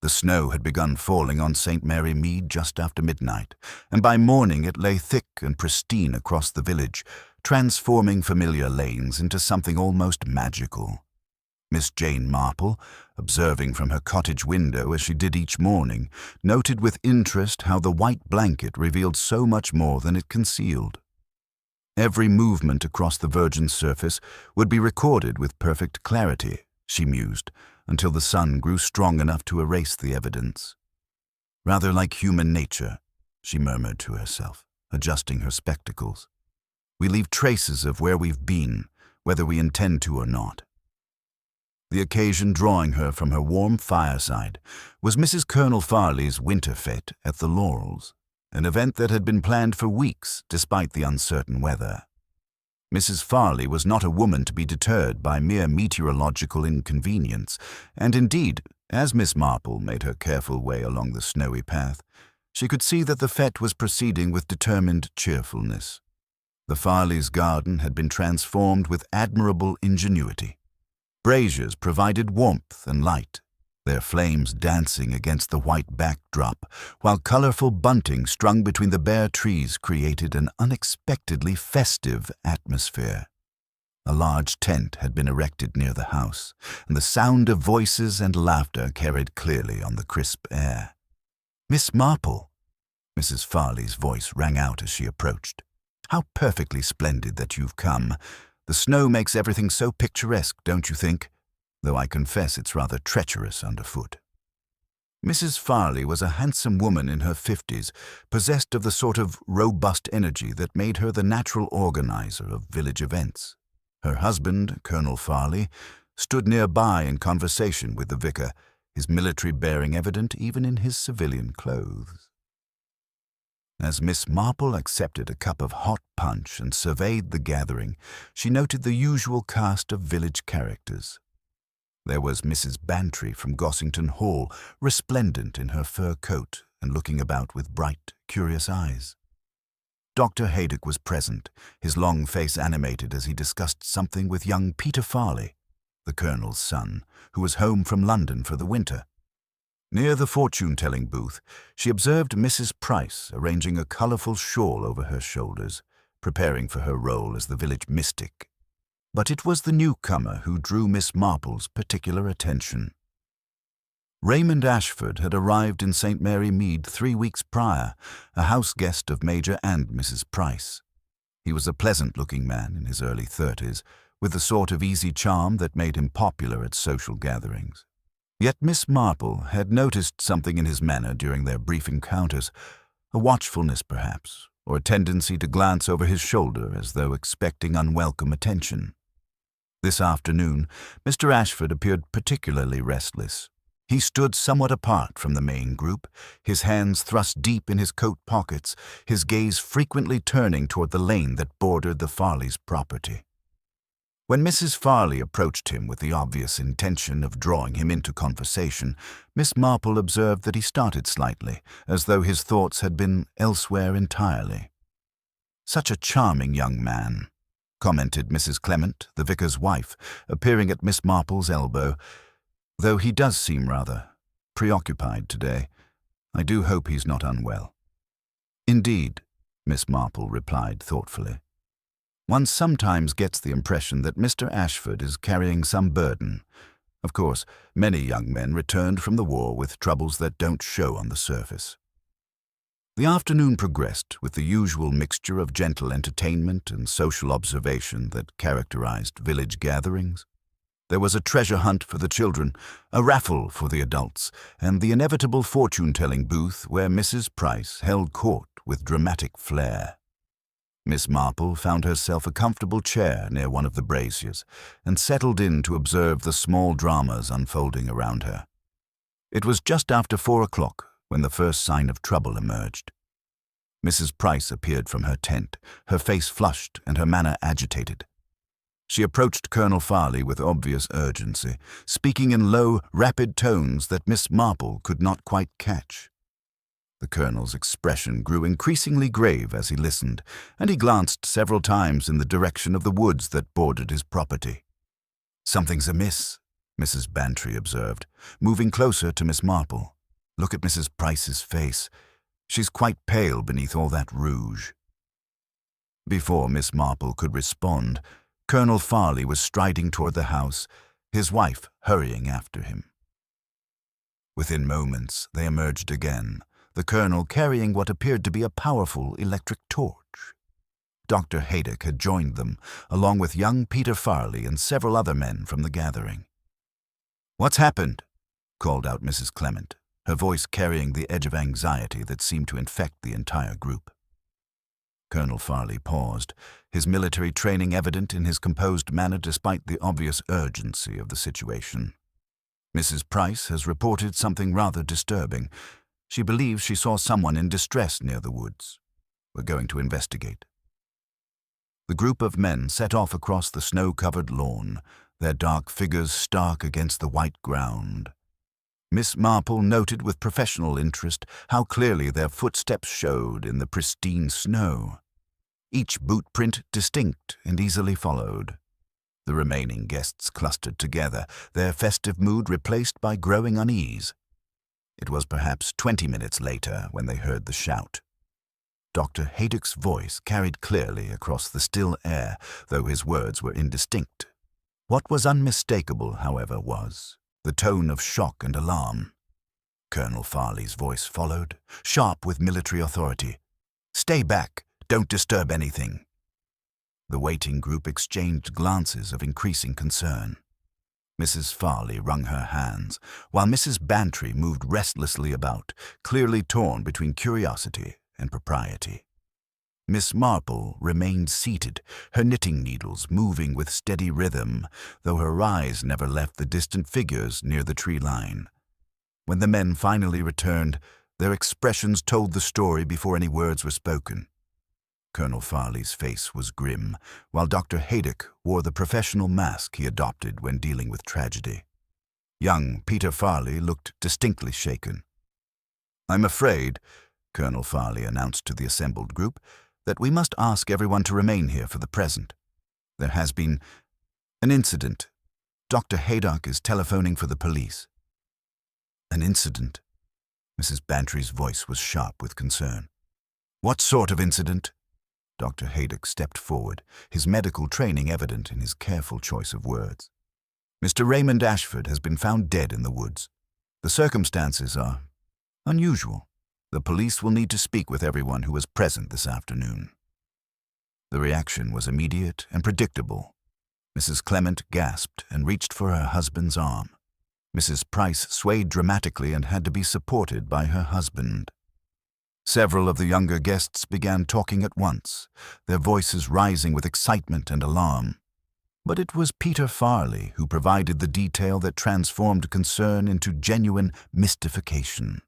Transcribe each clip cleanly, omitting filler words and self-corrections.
The snow had begun falling on St. Mary Mead just after midnight, and by morning it lay thick and pristine across the village, transforming familiar lanes into something almost magical. Miss Jane Marple, observing from her cottage window as she did each morning, noted with interest how the white blanket revealed so much more than it concealed. Every movement across the virgin surface would be recorded with perfect clarity, she mused, until the sun grew strong enough to erase the evidence. Rather like human nature, she murmured to herself, adjusting her spectacles. We leave traces of where we've been, whether we intend to or not. The occasion drawing her from her warm fireside was Mrs. Colonel Farley's winter fete at the Laurels, an event that had been planned for weeks despite the uncertain weather. Mrs. Farley was not a woman to be deterred by mere meteorological inconvenience, and indeed, as Miss Marple made her careful way along the snowy path, she could see that the fete was proceeding with determined cheerfulness. The Farleys' garden had been transformed with admirable ingenuity. Braziers provided warmth and light, their flames dancing against the white backdrop, while colorful bunting strung between the bare trees created an unexpectedly festive atmosphere. A large tent had been erected near the house, and the sound of voices and laughter carried clearly on the crisp air. "Miss Marple," Mrs. Farley's voice rang out as she approached. "How perfectly splendid that you've come. The snow makes everything so picturesque, don't you think? Though I confess it's rather treacherous underfoot." Mrs. Farley was a handsome woman in her 50s, possessed of the sort of robust energy that made her the natural organizer of village events. Her husband, Colonel Farley, stood nearby in conversation with the vicar, his military bearing evident even in his civilian clothes. As Miss Marple accepted a cup of hot punch and surveyed the gathering, she noted the usual cast of village characters. There was Mrs. Bantry from Gossington Hall, resplendent in her fur coat and looking about with bright, curious eyes. Dr. Haydock was present, his long face animated as he discussed something with young Peter Farley, the Colonel's son, who was home from London for the winter. Near the fortune-telling booth, she observed Mrs. Price arranging a colorful shawl over her shoulders, preparing for her role as the village mystic. But it was the newcomer who drew Miss Marple's particular attention. Raymond Ashford had arrived in St. Mary Mead 3 weeks prior, a house guest of Major and Mrs. Price. He was a pleasant-looking man in his early 30s, with the sort of easy charm that made him popular at social gatherings. Yet Miss Marple had noticed something in his manner during their brief encounters, a watchfulness perhaps, or a tendency to glance over his shoulder as though expecting unwelcome attention. This afternoon, Mr. Ashford appeared particularly restless. He stood somewhat apart from the main group, his hands thrust deep in his coat pockets, his gaze frequently turning toward the lane that bordered the Farleys' property. When Mrs. Farley approached him with the obvious intention of drawing him into conversation, Miss Marple observed that he started slightly, as though his thoughts had been elsewhere entirely. "Such a charming young man," commented Mrs. Clement, the vicar's wife, appearing at Miss Marple's elbow, "though he does seem rather preoccupied today. I do hope he's not unwell." "Indeed," Miss Marple replied thoughtfully. "One sometimes gets the impression that Mr. Ashford is carrying some burden. Of course, many young men returned from the war with troubles that don't show on the surface." The afternoon progressed with the usual mixture of gentle entertainment and social observation that characterized village gatherings. There was a treasure hunt for the children, a raffle for the adults, and the inevitable fortune-telling booth where Mrs. Price held court with dramatic flair. Miss Marple found herself a comfortable chair near one of the braziers and settled in to observe the small dramas unfolding around her. It was just after 4 o'clock when the first sign of trouble emerged. Mrs. Price appeared from her tent, her face flushed and her manner agitated. She approached Colonel Farley with obvious urgency, speaking in low, rapid tones that Miss Marple could not quite catch. The Colonel's expression grew increasingly grave as he listened, and he glanced several times in the direction of the woods that bordered his property. "Something's amiss," Mrs. Bantry observed, moving closer to Miss Marple. Look at Mrs. Price's face. She's quite pale beneath all that rouge." Before Miss Marple could respond, Colonel Farley was striding toward the house, his wife hurrying after him. Within moments, they emerged again, the colonel carrying what appeared to be a powerful electric torch. Dr. Haydock had joined them, along with young Peter Farley and several other men from the gathering. "What's happened?" called out Mrs. Clement, her voice carrying the edge of anxiety that seemed to infect the entire group. Colonel Farley paused, his military training evident in his composed manner despite the obvious urgency of the situation. "Mrs. Price has reported something rather disturbing. She believes she saw someone in distress near the woods. We're going to investigate." The group of men set off across the snow-covered lawn, their dark figures stark against the white ground. Miss Marple noted with professional interest how clearly their footsteps showed in the pristine snow, each boot print distinct and easily followed. The remaining guests clustered together, their festive mood replaced by growing unease. It was perhaps 20 minutes later when they heard the shout. Dr. Haydock's voice carried clearly across the still air, though his words were indistinct. What was unmistakable, however, was the tone of shock and alarm. Colonel Farley's voice followed, sharp with military authority. "Stay back! Don't disturb anything!" The waiting group exchanged glances of increasing concern. Mrs. Farley wrung her hands, while Mrs. Bantry moved restlessly about, clearly torn between curiosity and propriety. Miss Marple remained seated, her knitting needles moving with steady rhythm, though her eyes never left the distant figures near the tree line. When the men finally returned, their expressions told the story before any words were spoken. Colonel Farley's face was grim, while Dr. Haydock wore the professional mask he adopted when dealing with tragedy. Young Peter Farley looked distinctly shaken. "I'm afraid," Colonel Farley announced to the assembled group, "that we must ask everyone to remain here for the present. There has been an incident. Dr. Haydock is telephoning for the police." "An incident?" Mrs. Bantry's voice was sharp with concern. "What sort of incident?" Dr. Haydock stepped forward, his medical training evident in his careful choice of words. "Mr. Raymond Ashford has been found dead in the woods. The circumstances are unusual. The police will need to speak with everyone who was present this afternoon." The reaction was immediate and predictable. Mrs. Clement gasped and reached for her husband's arm. Mrs. Price swayed dramatically and had to be supported by her husband. Several of the younger guests began talking at once, their voices rising with excitement and alarm. But it was Peter Farley who provided the detail that transformed concern into genuine mystification.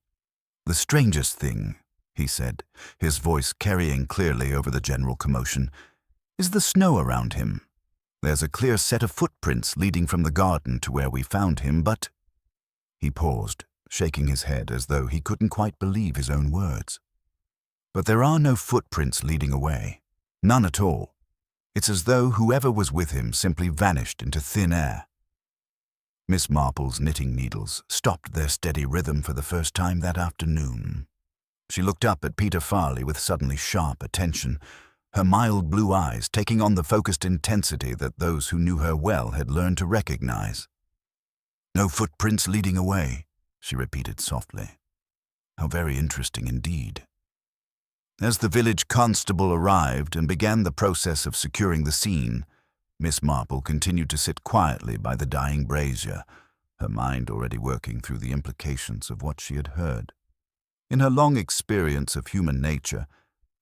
"The strangest thing," he said, his voice carrying clearly over the general commotion, "is the snow around him. There's a clear set of footprints leading from the garden to where we found him, but—" He paused, shaking his head as though he couldn't quite believe his own words. "But there are no footprints leading away. None at all. It's as though whoever was with him simply vanished into thin air." Miss Marple's knitting needles stopped their steady rhythm for the first time that afternoon. She looked up at Peter Farley with suddenly sharp attention, her mild blue eyes taking on the focused intensity that those who knew her well had learned to recognize. "No footprints leading away," she repeated softly. "How very interesting indeed." As the village constable arrived and began the process of securing the scene, Miss Marple continued to sit quietly by the dying brazier, her mind already working through the implications of what she had heard. In her long experience of human nature,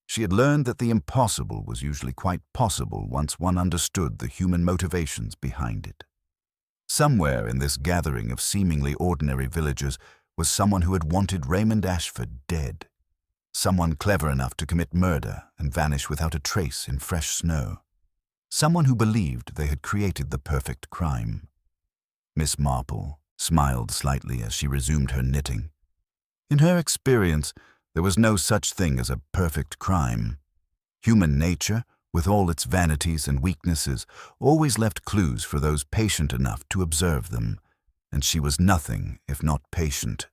she had learned that the impossible was usually quite possible once one understood the human motivations behind it. Somewhere in this gathering of seemingly ordinary villagers was someone who had wanted Raymond Ashford dead. Someone clever enough to commit murder and vanish without a trace in fresh snow. Someone who believed they had created the perfect crime. Miss Marple smiled slightly as she resumed her knitting. In her experience, there was no such thing as a perfect crime. Human nature, with all its vanities and weaknesses, always left clues for those patient enough to observe them, and she was nothing if not patient.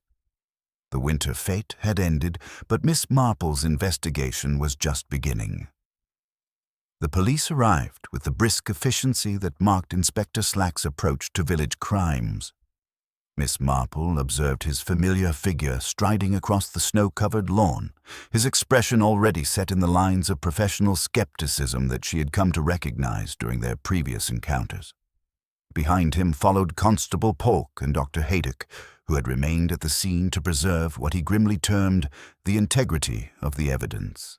The winter fete had ended, but Miss Marple's investigation was just beginning. The police arrived with the brisk efficiency that marked Inspector Slack's approach to village crimes. Miss Marple observed his familiar figure striding across the snow-covered lawn, his expression already set in the lines of professional skepticism that she had come to recognize during their previous encounters. Behind him followed Constable Polk and Dr. Haydock, who had remained at the scene to preserve what he grimly termed the integrity of the evidence.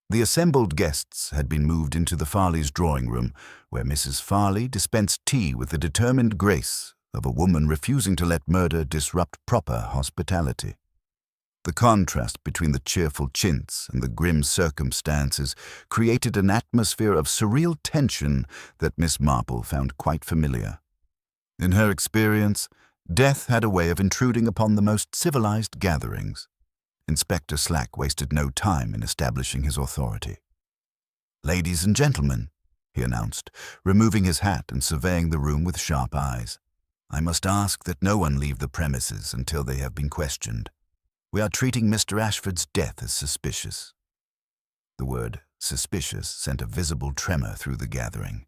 The assembled guests had been moved into the Farleys' drawing room, where Mrs. Farley dispensed tea with the determined grace of a woman refusing to let murder disrupt proper hospitality. The contrast between the cheerful chintz and the grim circumstances created an atmosphere of surreal tension that Miss Marple found quite familiar. In her experience, death had a way of intruding upon the most civilized gatherings. Inspector Slack wasted no time in establishing his authority. "Ladies and gentlemen," he announced, removing his hat and surveying the room with sharp eyes, "I must ask that no one leave the premises until they have been questioned. We are treating Mr. Ashford's death as suspicious." The word suspicious sent a visible tremor through the gathering.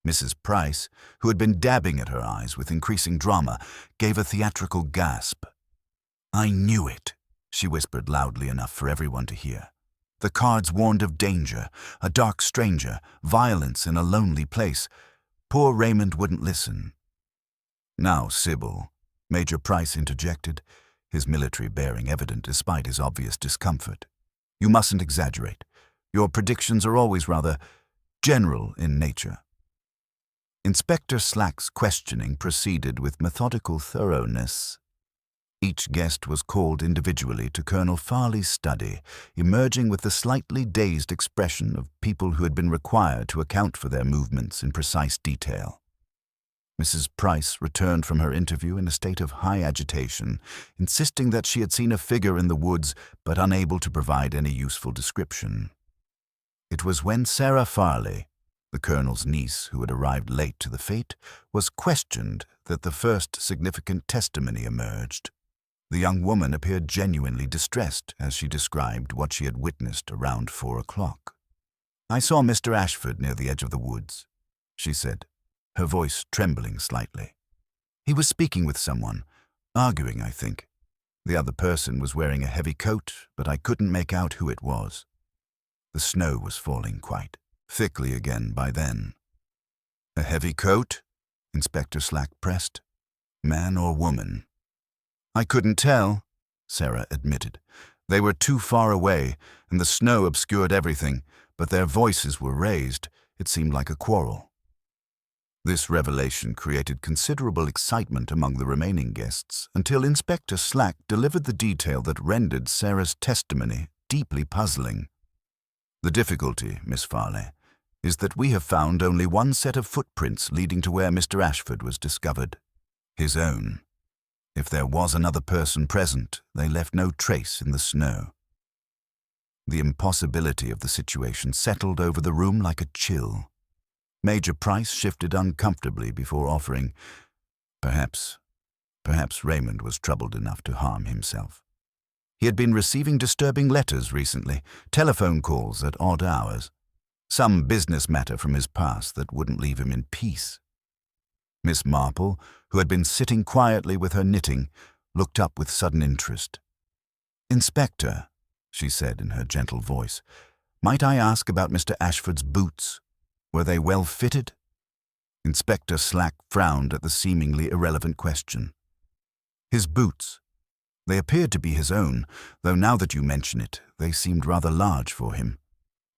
Mrs. Price, who had been dabbing at her eyes with increasing drama, gave a theatrical gasp. "I knew it," she whispered loudly enough for everyone to hear. "The cards warned of danger, a dark stranger, violence in a lonely place. Poor Raymond wouldn't listen." "Now, Sybil," Major Price interjected, his military bearing evident despite his obvious discomfort. "You mustn't exaggerate. Your predictions are always rather general in nature." Inspector Slack's questioning proceeded with methodical thoroughness. Each guest was called individually to Colonel Farley's study, emerging with the slightly dazed expression of people who had been required to account for their movements in precise detail. Mrs. Price returned from her interview in a state of high agitation, insisting that she had seen a figure in the woods but unable to provide any useful description. It was when Sarah Farley, the Colonel's niece who had arrived late to the fete, was questioned that the first significant testimony emerged. The young woman appeared genuinely distressed as she described what she had witnessed around 4 o'clock. "I saw Mr. Ashford near the edge of the woods," she said, her voice trembling slightly. "He was speaking with someone, arguing, I think. The other person was wearing a heavy coat, but I couldn't make out who it was. The snow was falling quite thickly again by then." "A heavy coat?" Inspector Slack pressed. "Man or woman?" "I couldn't tell," Sarah admitted. "They were too far away, and the snow obscured everything, but their voices were raised. It seemed like a quarrel." This revelation created considerable excitement among the remaining guests until Inspector Slack delivered the detail that rendered Sarah's testimony deeply puzzling. "The difficulty, Miss Farley, is that we have found only one set of footprints leading to where Mr. Ashford was discovered. His own. If there was another person present, they left no trace in the snow." The impossibility of the situation settled over the room like a chill. Major Price shifted uncomfortably before offering, Perhaps Raymond was troubled enough to harm himself. He had been receiving disturbing letters recently, telephone calls at odd hours. Some business matter from his past that wouldn't leave him in peace." Miss Marple, who had been sitting quietly with her knitting, looked up with sudden interest. "Inspector," she said in her gentle voice, "might I ask about Mr. Ashford's boots? Were they well fitted?" Inspector Slack frowned at the seemingly irrelevant question. "His boots. They appeared to be his own, though now that you mention it, they seemed rather large for him.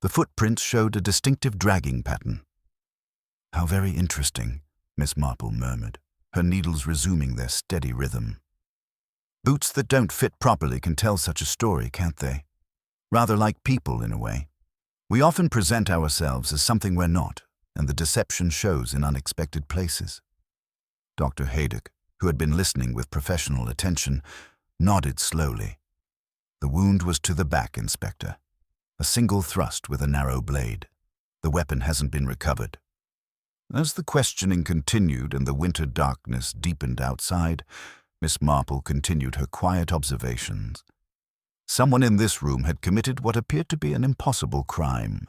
The footprints showed a distinctive dragging pattern." "How very interesting," Miss Marple murmured, her needles resuming their steady rhythm. "Boots that don't fit properly can tell such a story, can't they? Rather like people, in a way. We often present ourselves as something we're not, and the deception shows in unexpected places." Dr. Haydock, who had been listening with professional attention, nodded slowly. "The wound was to the back, Inspector. A single thrust with a narrow blade. The weapon hasn't been recovered." As the questioning continued and the winter darkness deepened outside, Miss Marple continued her quiet observations. Someone in this room had committed what appeared to be an impossible crime.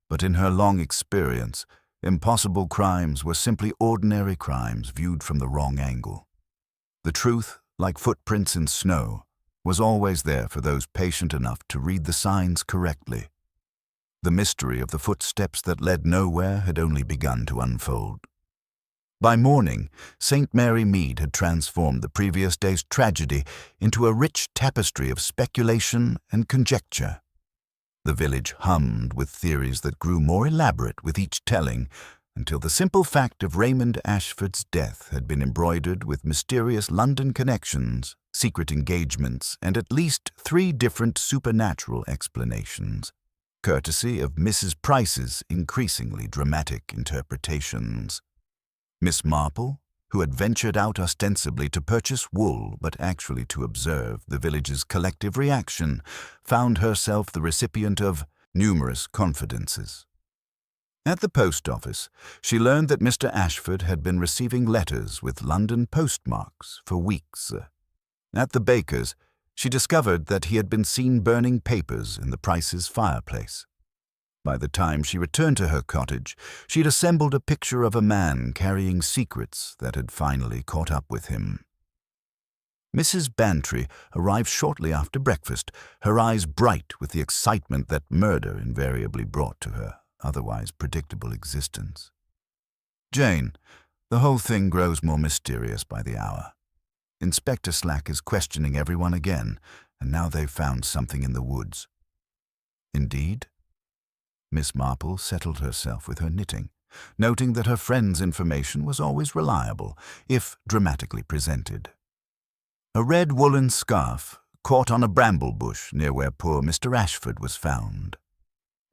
But in her long experience, impossible crimes were simply ordinary crimes viewed from the wrong angle. The truth, like footprints in snow, was always there for those patient enough to read the signs correctly. The mystery of the footsteps that led nowhere had only begun to unfold. By morning, St. Mary Mead had transformed the previous day's tragedy into a rich tapestry of speculation and conjecture. The village hummed with theories that grew more elaborate with each telling, until the simple fact of Raymond Ashford's death had been embroidered with mysterious London connections, secret engagements, and at least 3 different supernatural explanations, courtesy of Mrs. Price's increasingly dramatic interpretations. Miss Marple, who had ventured out ostensibly to purchase wool but actually to observe the village's collective reaction, found herself the recipient of numerous confidences. At the post office, she learned that Mr. Ashford had been receiving letters with London postmarks for weeks. At the baker's, she discovered that he had been seen burning papers in the Price's fireplace. By the time she returned to her cottage, she'd assembled a picture of a man carrying secrets that had finally caught up with him. Mrs. Bantry arrived shortly after breakfast, her eyes bright with the excitement that murder invariably brought to her otherwise predictable existence. "Jane, the whole thing grows more mysterious by the hour. Inspector Slack is questioning everyone again, and now they've found something in the woods." "Indeed?" Miss Marple settled herself with her knitting, noting that her friend's information was always reliable, if dramatically presented. "A red woolen scarf caught on a bramble bush near where poor Mr. Ashford was found.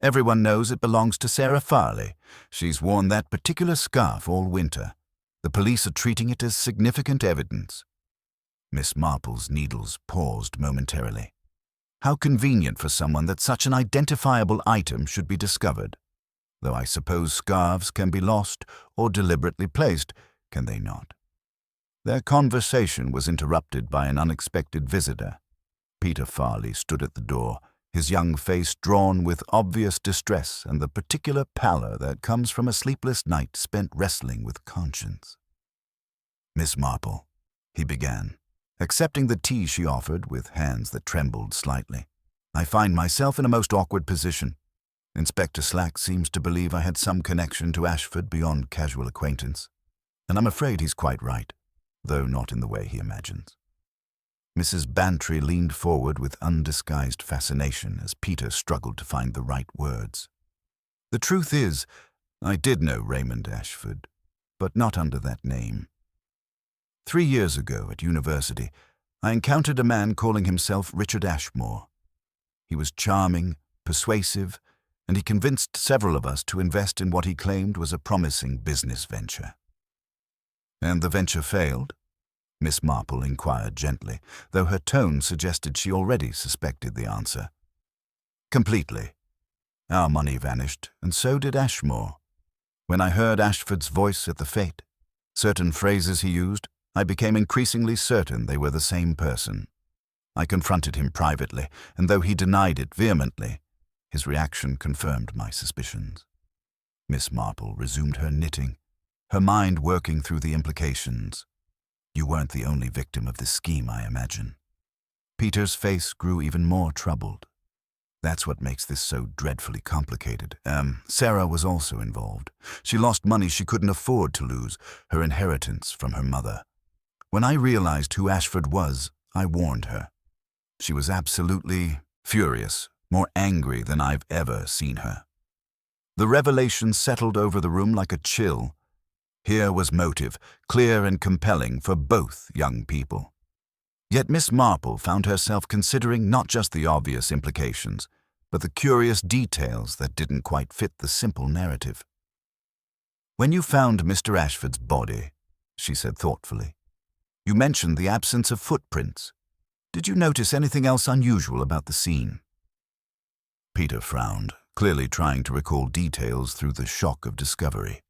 Everyone knows it belongs to Sarah Farley. She's worn that particular scarf all winter. The police are treating it as significant evidence." Miss Marple's needles paused momentarily. How convenient for someone that such an identifiable item should be discovered. Though I suppose scarves can be lost or deliberately placed, can they not? Their conversation was interrupted by an unexpected visitor. Peter Farley stood at the door, his young face drawn with obvious distress and the particular pallor that comes from a sleepless night spent wrestling with conscience. "Miss Marple," he began, accepting the tea she offered with hands that trembled slightly, "I find myself in a most awkward position. Inspector Slack seems to believe I had some connection to Ashford beyond casual acquaintance, and I'm afraid he's quite right, though not in the way he imagines." Mrs. Bantry leaned forward with undisguised fascination as Peter struggled to find the right words. "The truth is, I did know Raymond Ashford, but not under that name. 3 years ago at university, I encountered a man calling himself Richard Ashmore. He was charming, persuasive, and he convinced several of us to invest in what he claimed was a promising business venture." "And the venture failed?" Miss Marple inquired gently, though her tone suggested she already suspected the answer. "Completely. Our money vanished, and so did Ashmore. When I heard Ashford's voice at the fete, certain phrases he used, I became increasingly certain they were the same person. I confronted him privately, and though he denied it vehemently, his reaction confirmed my suspicions." Miss Marple resumed her knitting, her mind working through the implications. "You weren't the only victim of this scheme, I imagine." Peter's face grew even more troubled. "That's what makes this so dreadfully complicated. Sarah was also involved. She lost money she couldn't afford to lose, her inheritance from her mother. When I realized who Ashford was, I warned her. She was absolutely furious, more angry than I've ever seen her. The revelation settled over the room like a chill. Here was motive, clear and compelling for both young people. Yet Miss Marple found herself considering not just the obvious implications, but the curious details that didn't quite fit the simple narrative. "When you found Mr. Ashford's body," she said thoughtfully, "you mentioned the absence of footprints. Did you notice anything else unusual about the scene?" Peter frowned, clearly trying to recall details through the shock of discovery.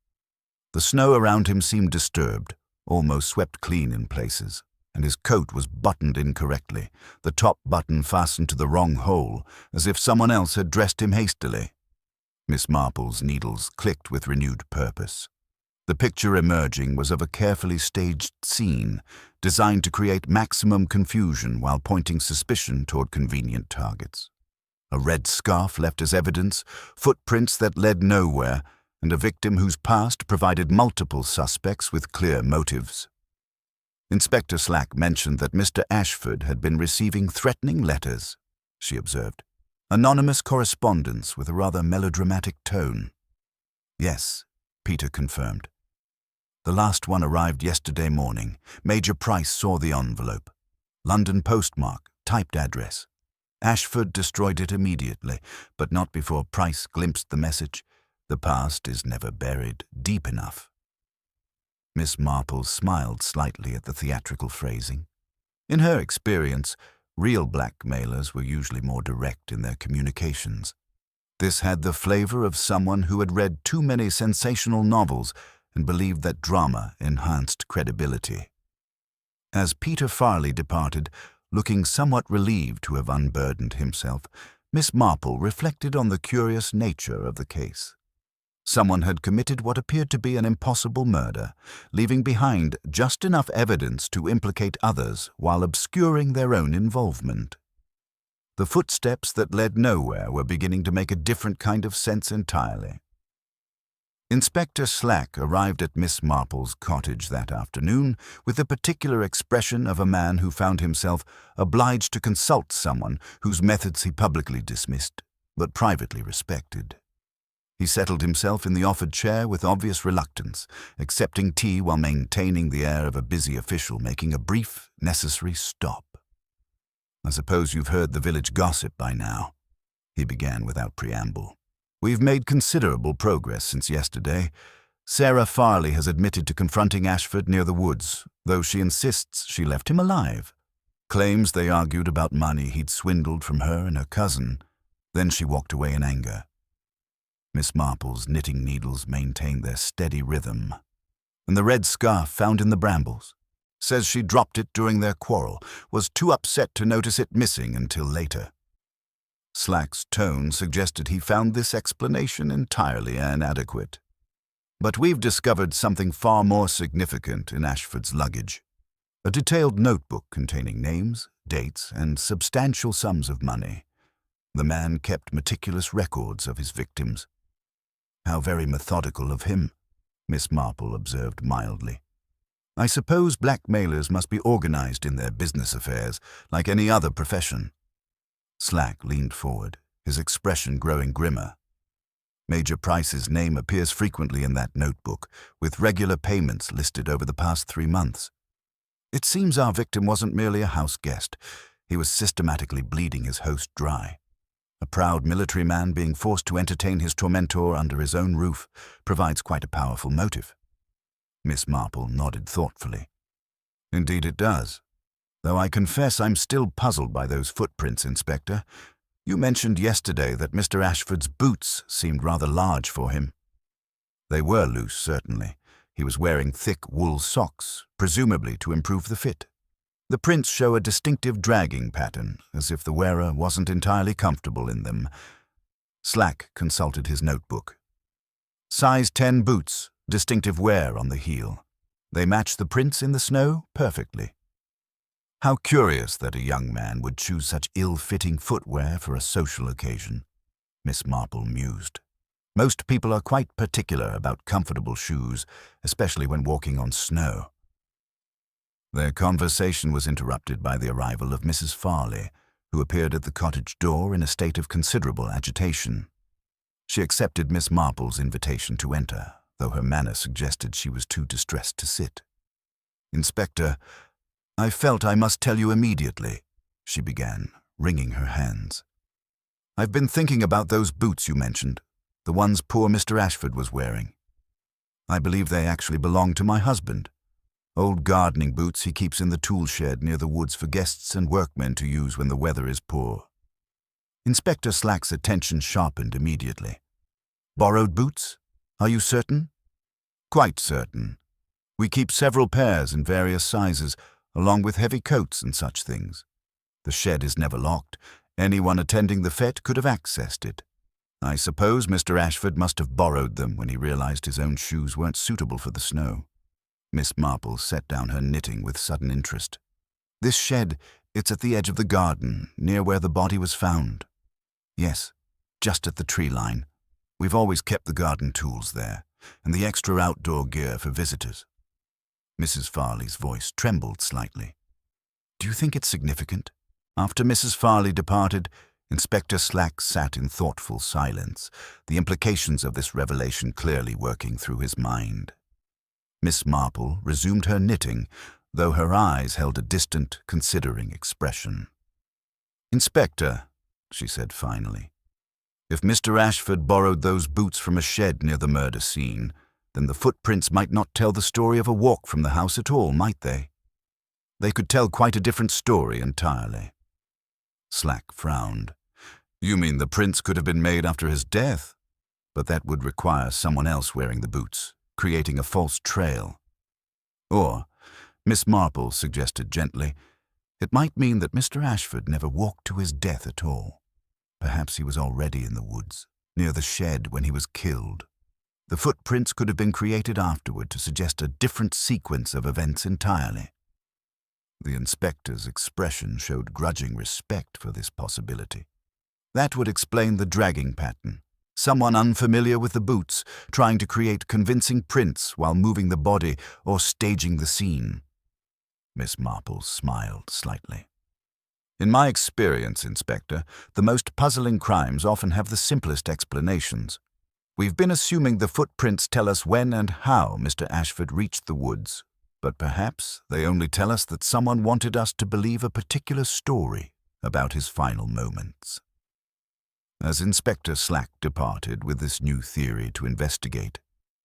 The snow around him seemed disturbed, almost swept clean in places. and his coat was buttoned incorrectly, the top button fastened to the wrong hole, as if someone else had dressed him hastily. Miss Marple's needles clicked with renewed purpose. The picture emerging was of a carefully staged scene, designed to create maximum confusion while pointing suspicion toward convenient targets. A red scarf left as evidence, footprints that led nowhere, and a victim whose past provided multiple suspects with clear motives. Inspector Slack mentioned that Mr. Ashford had been receiving threatening letters, she observed. Anonymous correspondence with a rather melodramatic tone. Yes, Peter confirmed. The last one arrived yesterday morning. Major Price saw the envelope. London postmark, typed address. Ashford destroyed it immediately, but not before Price glimpsed the message. The past is never buried deep enough. Miss Marple smiled slightly at the theatrical phrasing. In her experience, real blackmailers were usually more direct in their communications. This had the flavor of someone who had read too many sensational novels and believed that drama enhanced credibility. As Peter Farley departed, looking somewhat relieved to have unburdened himself, Miss Marple reflected on the curious nature of the case. Someone had committed what appeared to be an impossible murder, leaving behind just enough evidence to implicate others while obscuring their own involvement. The footsteps that led nowhere were beginning to make a different kind of sense entirely. Inspector Slack arrived at Miss Marple's cottage that afternoon with the particular expression of a man who found himself obliged to consult someone whose methods he publicly dismissed, but privately respected. He settled himself in the offered chair with obvious reluctance, accepting tea while maintaining the air of a busy official making a brief, necessary stop. "I suppose you've heard the village gossip by now," he began without preamble. "We've made considerable progress since yesterday. Sarah Farley has admitted to confronting Ashford near the woods, though she insists she left him alive. Claims they argued about money he'd swindled from her and her cousin. Then she walked away in anger." Miss Marple's knitting needles maintained their steady rhythm. "And the red scarf found in the brambles. Says she dropped it during their quarrel, was too upset to notice it missing until later." Slack's tone suggested he found this explanation entirely inadequate. "But we've discovered something far more significant in Ashford's luggage. A detailed notebook containing names, dates, and substantial sums of money. The man kept meticulous records of his victims." "How very methodical of him," Miss Marple observed mildly. "I suppose blackmailers must be organized in their business affairs, like any other profession." Slack leaned forward, his expression growing grimmer. "Major Price's name appears frequently in that notebook, with regular payments listed over the past 3 months. It seems our victim wasn't merely a house guest. He was systematically bleeding his host dry. A proud military man being forced to entertain his tormentor under his own roof provides quite a powerful motive." Miss Marple nodded thoughtfully. "Indeed it does. Though I confess I'm still puzzled by those footprints, Inspector. You mentioned yesterday that Mr. Ashford's boots seemed rather large for him." "They were loose, certainly. He was wearing thick wool socks, presumably to improve the fit. The prints show a distinctive dragging pattern, as if the wearer wasn't entirely comfortable in them." Slack consulted his notebook. "Size 10 boots, distinctive wear on the heel. They match the prints in the snow perfectly." "How curious that a young man would choose such ill-fitting footwear for a social occasion," Miss Marple mused. "Most people are quite particular about comfortable shoes, especially when walking on snow." Their conversation was interrupted by the arrival of Mrs. Farley, who appeared at the cottage door in a state of considerable agitation. She accepted Miss Marple's invitation to enter, though her manner suggested she was too distressed to sit. "Inspector, I felt I must tell you immediately," she began, wringing her hands. "I've been thinking about those boots you mentioned, the ones poor Mr. Ashford was wearing. I believe they actually belong to my husband. Old gardening boots he keeps in the tool shed near the woods for guests and workmen to use when the weather is poor." Inspector Slack's attention sharpened immediately. "Borrowed boots? Are you certain?" "Quite certain. We keep several pairs in various sizes, along with heavy coats and such things. The shed is never locked. Anyone attending the fête could have accessed it. I suppose Mr. Ashford must have borrowed them when he realized his own shoes weren't suitable for the snow. Miss Marple set down her knitting with sudden interest. This shed, it's at the edge of the garden, near where the body was found. Yes, just at the tree line. We've always kept the garden tools there, and the extra outdoor gear for visitors. Mrs. Farley's voice trembled slightly. Do you think it's significant? After Mrs. Farley departed, Inspector Slack sat in thoughtful silence, the implications of this revelation clearly working through his mind. Miss Marple resumed her knitting, though her eyes held a distant, considering expression. "Inspector," she said finally, "if Mr. Ashford borrowed those boots from a shed near the murder scene, then the footprints might not tell the story of a walk from the house at all, might they? They could tell quite a different story entirely." Slack frowned. "You mean the prints could have been made after his death? But that would require someone else wearing the boots, creating a false trail. Or," Miss Marple suggested gently, "it might mean that Mr. Ashford never walked to his death at all. Perhaps he was already in the woods, near the shed when he was killed. The footprints could have been created afterward to suggest a different sequence of events entirely." The inspector's expression showed grudging respect for this possibility. That would explain the dragging pattern. Someone unfamiliar with the boots, trying to create convincing prints while moving the body or staging the scene. Miss Marple smiled slightly. "In my experience, Inspector, the most puzzling crimes often have the simplest explanations. We've been assuming the footprints tell us when and how Mr. Ashford reached the woods, but perhaps they only tell us that someone wanted us to believe a particular story about his final moments." As Inspector Slack departed with this new theory to investigate,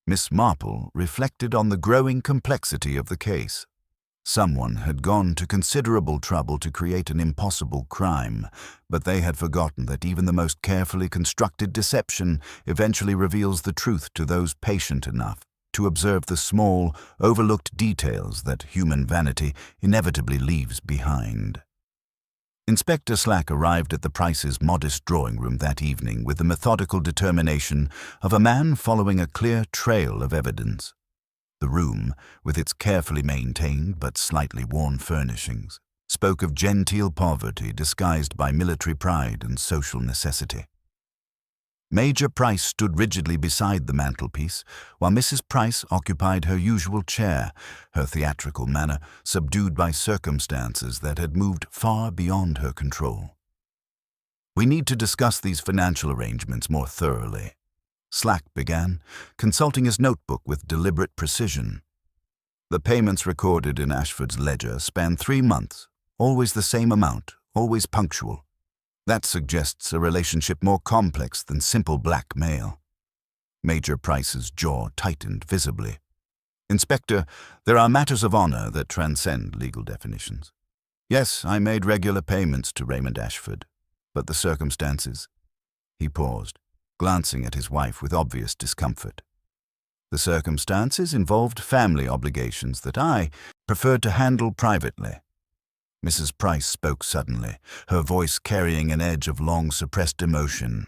Miss Marple reflected on the growing complexity of the case. Someone had gone to considerable trouble to create an impossible crime, but they had forgotten that even the most carefully constructed deception eventually reveals the truth to those patient enough to observe the small, overlooked details that human vanity inevitably leaves behind. Inspector Slack arrived at the Prices' modest drawing room that evening with the methodical determination of a man following a clear trail of evidence. The room, with its carefully maintained but slightly worn furnishings, spoke of genteel poverty disguised by military pride and social necessity. Major Price stood rigidly beside the mantelpiece, while Mrs. Price occupied her usual chair, her theatrical manner subdued by circumstances that had moved far beyond her control. "We need to discuss these financial arrangements more thoroughly," Slack began, consulting his notebook with deliberate precision. "The payments recorded in Ashford's ledger span 3 months, always the same amount, always punctual. That suggests a relationship more complex than simple blackmail." Major Price's jaw tightened visibly. "Inspector, there are matters of honor that transcend legal definitions. Yes, I made regular payments to Raymond Ashford, but the circumstances—" He paused, glancing at his wife with obvious discomfort. "The circumstances involved family obligations that I preferred to handle privately." Mrs. Price spoke suddenly, her voice carrying an edge of long-suppressed emotion.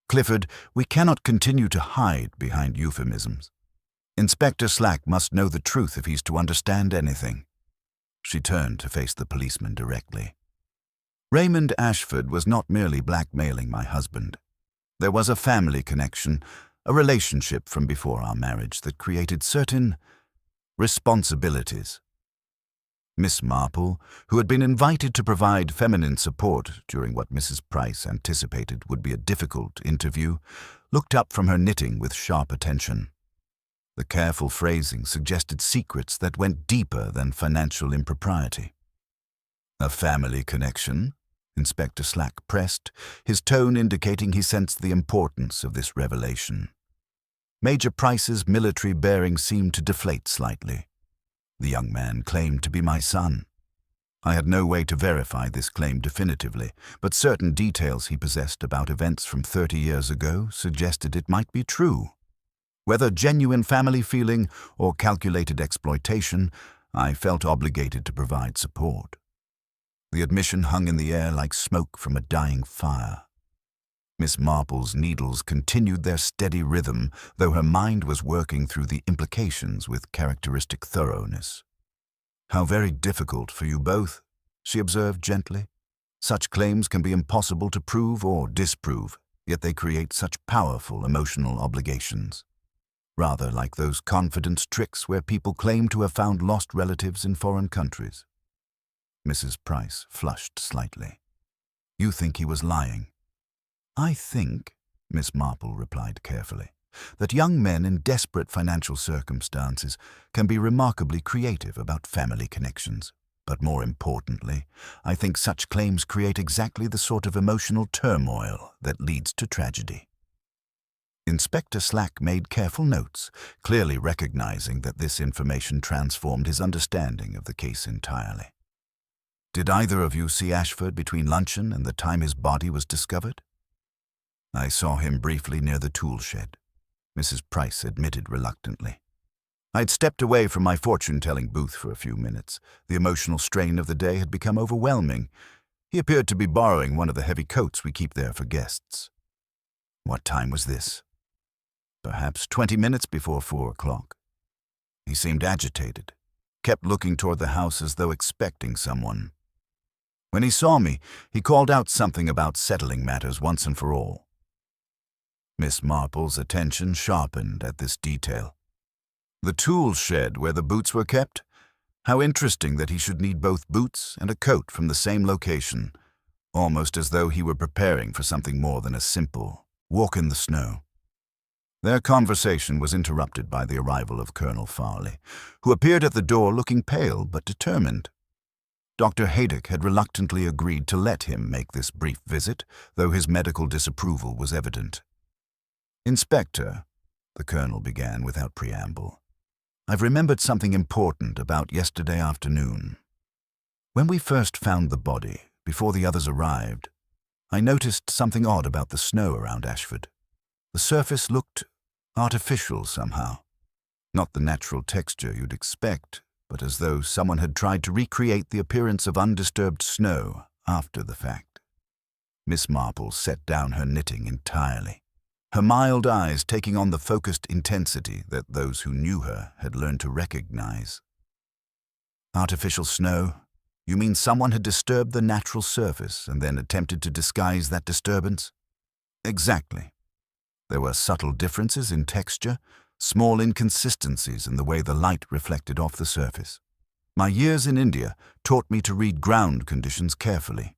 "Clifford, we cannot continue to hide behind euphemisms. Inspector Slack must know the truth if he's to understand anything." She turned to face the policeman directly. "Raymond Ashford was not merely blackmailing my husband. There was a family connection, a relationship from before our marriage that created certain responsibilities." Miss Marple, who had been invited to provide feminine support during what Mrs. Price anticipated would be a difficult interview, looked up from her knitting with sharp attention. The careful phrasing suggested secrets that went deeper than financial impropriety. "A family connection?" Inspector Slack pressed, his tone indicating he sensed the importance of this revelation. Major Price's military bearing seemed to deflate slightly. "The young man claimed to be my son. I had no way to verify this claim definitively, but certain details he possessed about events from 30 years ago suggested it might be true. Whether genuine family feeling or calculated exploitation, I felt obligated to provide support. The admission hung in the air like smoke from a dying fire. Miss Marple's needles continued their steady rhythm, though her mind was working through the implications with characteristic thoroughness. "How very difficult for you both," she observed gently. "Such claims can be impossible to prove or disprove, yet they create such powerful emotional obligations. Rather like those confidence tricks where people claim to have found lost relatives in foreign countries." Mrs. Price flushed slightly. "You think he was lying?" "I think," Miss Marple replied carefully, "that young men in desperate financial circumstances can be remarkably creative about family connections. But more importantly, I think such claims create exactly the sort of emotional turmoil that leads to tragedy." Inspector Slack made careful notes, clearly recognizing that this information transformed his understanding of the case entirely. "Did either of you see Ashford between luncheon and the time his body was discovered?" "I saw him briefly near the tool shed," Mrs. Price admitted reluctantly. "I'd stepped away from my fortune-telling booth for a few minutes. The emotional strain of the day had become overwhelming. He appeared to be borrowing one of the heavy coats we keep there for guests." "What time was this?" "Perhaps 20 minutes before 4 o'clock. He seemed agitated, kept looking toward the house as though expecting someone. When he saw me, he called out something about settling matters once and for all." Miss Marple's attention sharpened at this detail. "The tool shed where the boots were kept? How interesting that he should need both boots and a coat from the same location, almost as though he were preparing for something more than a simple walk in the snow." Their conversation was interrupted by the arrival of Colonel Farley, who appeared at the door looking pale but determined. Dr. Haydock had reluctantly agreed to let him make this brief visit, though his medical disapproval was evident. "Inspector," the colonel began without preamble, "I've remembered something important about yesterday afternoon. When we first found the body, before the others arrived, I noticed something odd about the snow around Ashford. The surface looked artificial somehow. Not the natural texture you'd expect, but as though someone had tried to recreate the appearance of undisturbed snow after the fact." Miss Marple set down her knitting entirely, her mild eyes taking on the focused intensity that those who knew her had learned to recognize. "Artificial snow? You mean someone had disturbed the natural surface and then attempted to disguise that disturbance?" "Exactly. There were subtle differences in texture, small inconsistencies in the way the light reflected off the surface. My years in India taught me to read ground conditions carefully.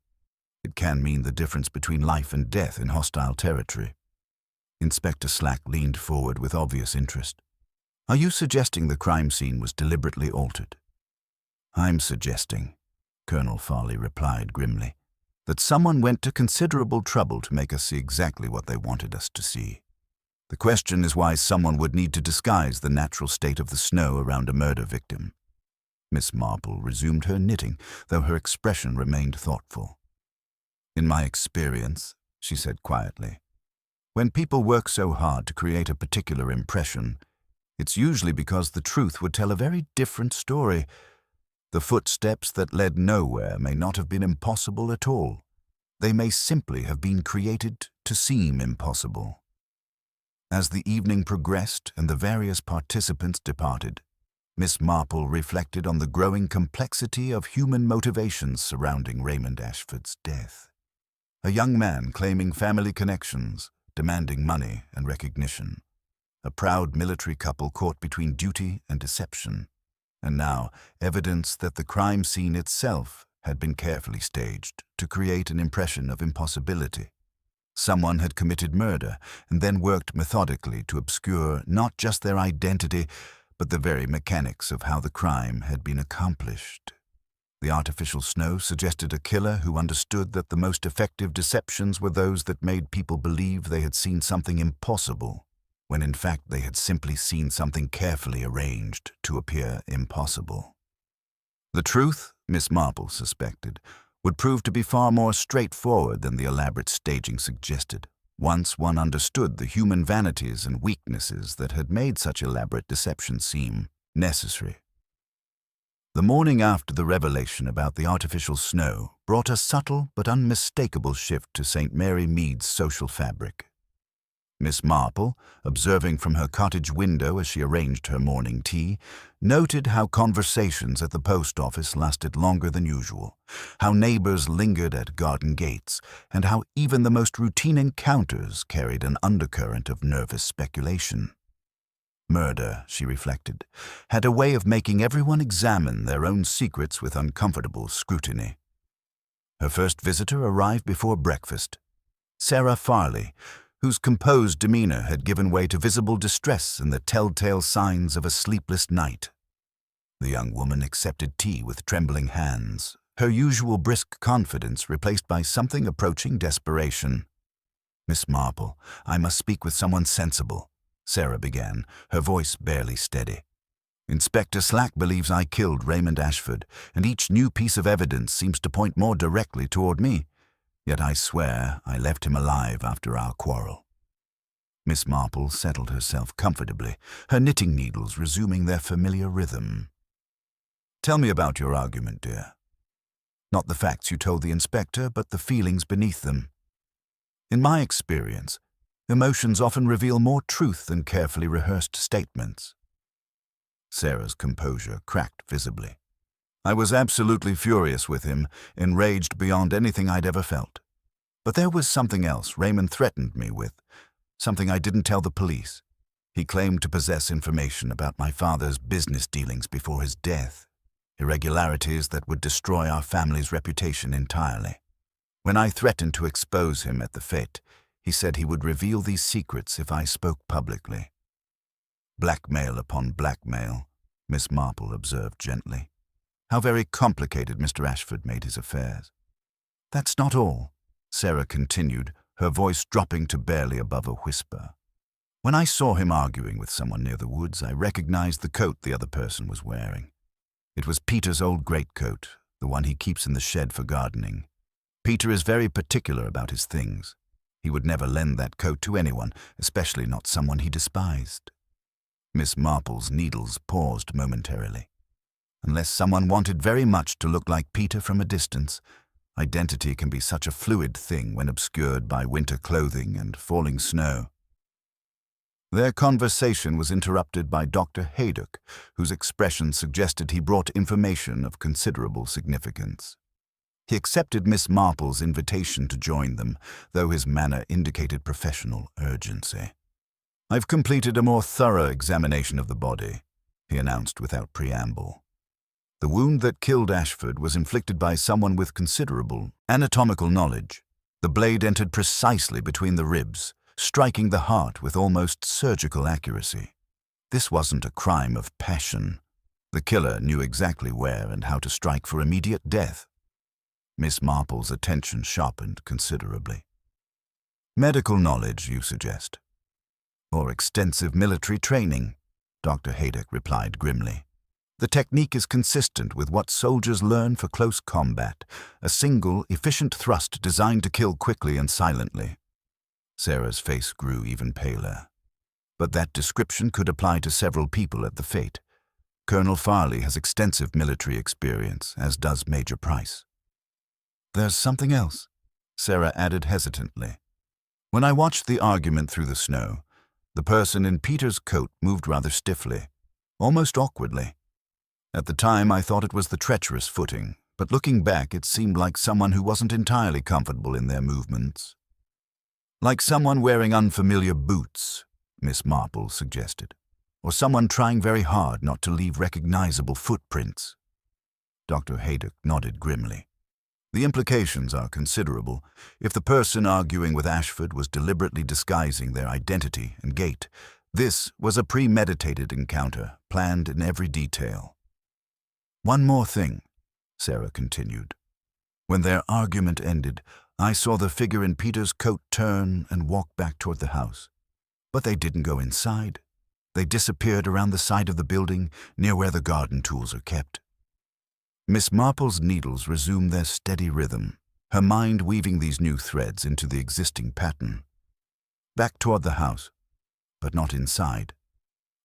It can mean the difference between life and death in hostile territory." Inspector Slack leaned forward with obvious interest. "Are you suggesting the crime scene was deliberately altered?" "I'm suggesting," Colonel Farley replied grimly, "that someone went to considerable trouble to make us see exactly what they wanted us to see. The question is why someone would need to disguise the natural state of the snow around a murder victim." Miss Marple resumed her knitting, though her expression remained thoughtful. "In my experience," she said quietly, "when people work so hard to create a particular impression, it's usually because the truth would tell a very different story. The footsteps that led nowhere may not have been impossible at all. They may simply have been created to seem impossible." As the evening progressed and the various participants departed, Miss Marple reflected on the growing complexity of human motivations surrounding Raymond Ashford's death. A young man claiming family connections, demanding money and recognition. A proud military couple caught between duty and deception. And now, evidence that the crime scene itself had been carefully staged to create an impression of impossibility. Someone had committed murder and then worked methodically to obscure not just their identity, but the very mechanics of how the crime had been accomplished. The artificial snow suggested a killer who understood that the most effective deceptions were those that made people believe they had seen something impossible, when in fact they had simply seen something carefully arranged to appear impossible. The truth, Miss Marple suspected, would prove to be far more straightforward than the elaborate staging suggested, once one understood the human vanities and weaknesses that had made such elaborate deception seem necessary. The morning after the revelation about the artificial snow brought a subtle but unmistakable shift to St. Mary Mead's social fabric. Miss Marple, observing from her cottage window as she arranged her morning tea, noted how conversations at the post office lasted longer than usual, how neighbors lingered at garden gates, and how even the most routine encounters carried an undercurrent of nervous speculation. Murder, she reflected, had a way of making everyone examine their own secrets with uncomfortable scrutiny. Her first visitor arrived before breakfast. Sarah Farley, whose composed demeanor had given way to visible distress and the telltale signs of a sleepless night. The young woman accepted tea with trembling hands, her usual brisk confidence replaced by something approaching desperation. "Miss Marple, I must speak with someone sensible," Sarah began, her voice barely steady. "Inspector Slack believes I killed Raymond Ashford, and each new piece of evidence seems to point more directly toward me. Yet I swear I left him alive after our quarrel." Miss Marple settled herself comfortably, her knitting needles resuming their familiar rhythm. "Tell me about your argument, dear. Not the facts you told the inspector, but the feelings beneath them. In my experience, emotions often reveal more truth than carefully rehearsed statements." Sarah's composure cracked visibly. "I was absolutely furious with him, enraged beyond anything I'd ever felt. But there was something else Raymond threatened me with, something I didn't tell the police. He claimed to possess information about my father's business dealings before his death, irregularities that would destroy our family's reputation entirely. When I threatened to expose him at the fete, he said he would reveal these secrets if I spoke publicly." "Blackmail upon blackmail," Miss Marple observed gently. "How very complicated Mr. Ashford made his affairs." "That's not all," Sarah continued, her voice dropping to barely above a whisper. "When I saw him arguing with someone near the woods, I recognized the coat the other person was wearing. It was Peter's old greatcoat, the one he keeps in the shed for gardening. Peter is very particular about his things. He would never lend that coat to anyone, especially not someone he despised." Miss Marple's needles paused momentarily. Unless someone wanted very much to look like Peter from a distance, identity can be such a fluid thing when obscured by winter clothing and falling snow. Their conversation was interrupted by Dr. Haydock, whose expression suggested he brought information of considerable significance. He accepted Miss Marple's invitation to join them, though his manner indicated professional urgency. "I've completed a more thorough examination of the body," he announced without preamble. "The wound that killed Ashford was inflicted by someone with considerable anatomical knowledge. The blade entered precisely between the ribs, striking the heart with almost surgical accuracy. This wasn't a crime of passion. The killer knew exactly where and how to strike for immediate death." Miss Marple's attention sharpened considerably. "Medical knowledge, you suggest?" "Or extensive military training," Dr. Haydock replied grimly. "The technique is consistent with what soldiers learn for close combat, a single, efficient thrust designed to kill quickly and silently." Sarah's face grew even paler. "But that description could apply to several people at the fete. Colonel Farley has extensive military experience, as does Major Price." "There's something else," Sarah added hesitantly. "When I watched the argument through the snow, the person in Peter's coat moved rather stiffly, almost awkwardly. At the time I thought it was the treacherous footing, but looking back it seemed like someone who wasn't entirely comfortable in their movements." "Like someone wearing unfamiliar boots," Miss Marple suggested, "or someone trying very hard not to leave recognizable footprints." Dr. Haydock nodded grimly. "The implications are considerable. If the person arguing with Ashford was deliberately disguising their identity and gait, this was a premeditated encounter, planned in every detail." "One more thing," Sarah continued. "When their argument ended, I saw the figure in Peter's coat turn and walk back toward the house. But they didn't go inside. They disappeared around the side of the building, near where the garden tools are kept." Miss Marple's needles resumed their steady rhythm, her mind weaving these new threads into the existing pattern. Back toward the house, but not inside.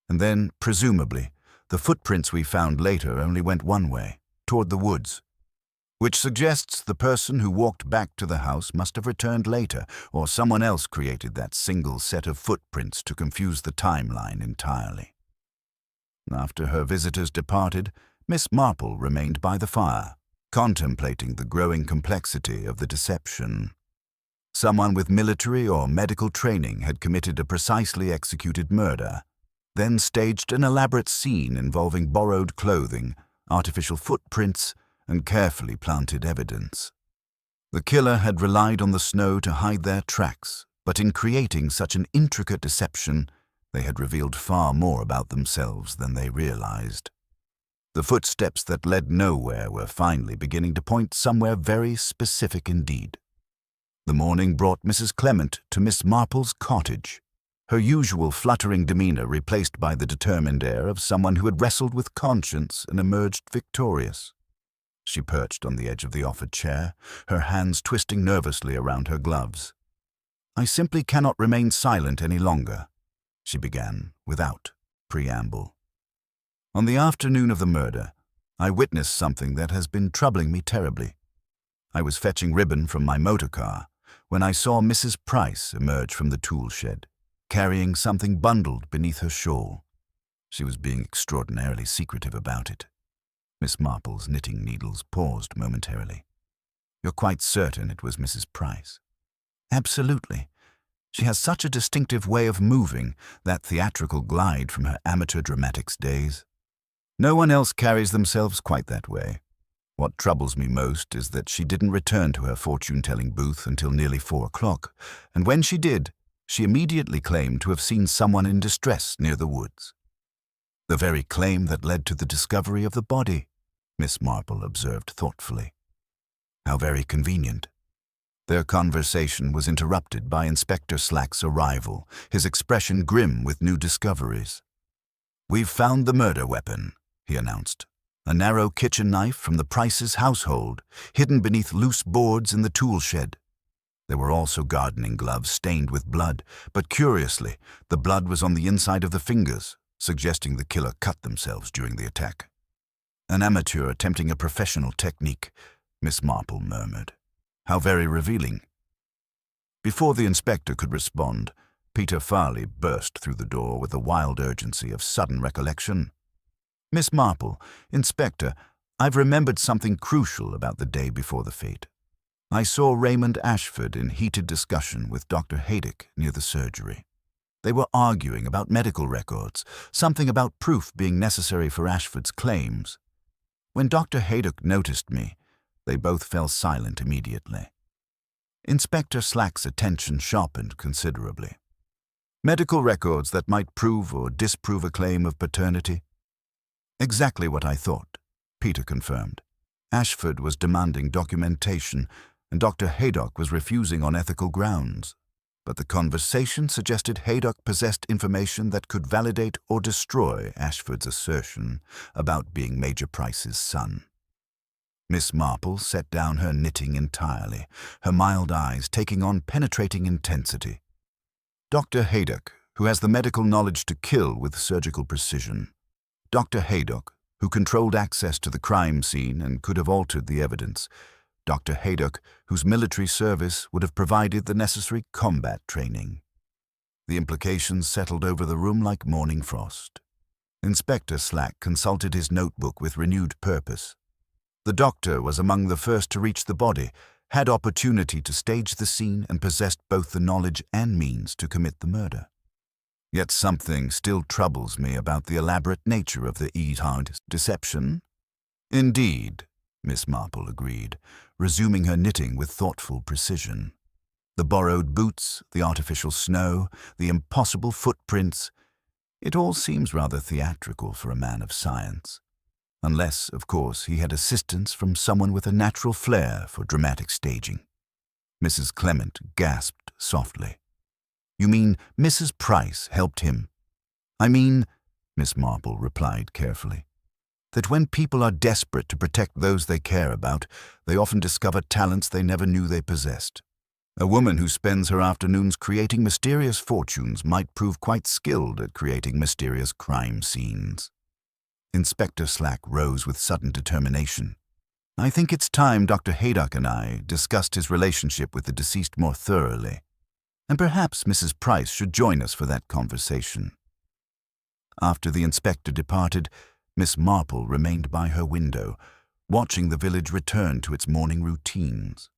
And then, presumably, The footprints we found later only went one way, toward the woods, which suggests the person who walked back to the house must have returned later, or someone else created that single set of footprints to confuse the timeline entirely. After her visitors departed, Miss Marple remained by the fire, contemplating the growing complexity of the deception. Someone with military or medical training had committed a precisely executed murder, then staged an elaborate scene involving borrowed clothing, artificial footprints, and carefully planted evidence. The killer had relied on the snow to hide their tracks, but in creating such an intricate deception, they had revealed far more about themselves than they realized. The footsteps that led nowhere were finally beginning to point somewhere very specific indeed. The morning brought Mrs. Clement to Miss Marple's cottage, her usual fluttering demeanor replaced by the determined air of someone who had wrestled with conscience and emerged victorious. She perched on the edge of the offered chair, her hands twisting nervously around her gloves. "I simply cannot remain silent any longer," she began, without preamble. "On the afternoon of the murder, I witnessed something that has been troubling me terribly. I was fetching ribbon from my motor car when I saw Mrs. Price emerge from the tool shed, carrying something bundled beneath her shawl. She was being extraordinarily secretive about it." Miss Marple's knitting needles paused momentarily. "You're quite certain it was Mrs. Price?" "Absolutely. She has such a distinctive way of moving, that theatrical glide from her amateur dramatics days. No one else carries themselves quite that way. What troubles me most is that she didn't return to her fortune-telling booth until nearly 4 o'clock, and when she did, she immediately claimed to have seen someone in distress near the woods. The very claim that led to the discovery of the body," Miss Marple observed thoughtfully. "How very convenient." Their conversation was interrupted by Inspector Slack's arrival, his expression grim with new discoveries. "We've found the murder weapon," he announced. "A narrow kitchen knife from the Price's household, hidden beneath loose boards in the tool shed. There were also gardening gloves stained with blood, but curiously, the blood was on the inside of the fingers, suggesting the killer cut themselves during the attack." "An amateur attempting a professional technique," Miss Marple murmured. "How very revealing." Before the inspector could respond, Peter Farley burst through the door with the wild urgency of sudden recollection. "Miss Marple, Inspector, I've remembered something crucial about the day before the fete. I saw Raymond Ashford in heated discussion with Dr. Haydock near the surgery. They were arguing about medical records, something about proof being necessary for Ashford's claims. When Dr. Haydock noticed me, they both fell silent immediately." Inspector Slack's attention sharpened considerably. "Medical records that might prove or disprove a claim of paternity?" "Exactly what I thought," Peter confirmed. "Ashford was demanding documentation, and Dr. Haydock was refusing on ethical grounds. But the conversation suggested Haydock possessed information that could validate or destroy Ashford's assertion about being Major Price's son." Miss Marple set down her knitting entirely, her mild eyes taking on penetrating intensity. "Dr. Haydock, who has the medical knowledge to kill with surgical precision. Dr. Haydock, who controlled access to the crime scene and could have altered the evidence. Dr. Haydock, whose military service would have provided the necessary combat training." The implications settled over the room like morning frost. Inspector Slack consulted his notebook with renewed purpose. The doctor was among the first to reach the body, had opportunity to stage the scene, and possessed both the knowledge and means to commit the murder. Yet something still troubles me about the elaborate nature of the Ehard deception. "Indeed," Miss Marple agreed, resuming her knitting with thoughtful precision. "The borrowed boots, the artificial snow, the impossible footprints. It all seems rather theatrical for a man of science. Unless, of course, he had assistance from someone with a natural flair for dramatic staging." Mrs. Clement gasped softly. "You mean Mrs. Price helped him?" "I mean," Miss Marple replied carefully, "that when people are desperate to protect those they care about, they often discover talents they never knew they possessed. A woman who spends her afternoons creating mysterious fortunes might prove quite skilled at creating mysterious crime scenes." Inspector Slack rose with sudden determination. I think it's time Dr. Haydock and I discussed his relationship with the deceased more thoroughly, and perhaps Mrs. Price should join us for that conversation. After the inspector departed, Miss Marple remained by her window, watching the village return to its morning routines.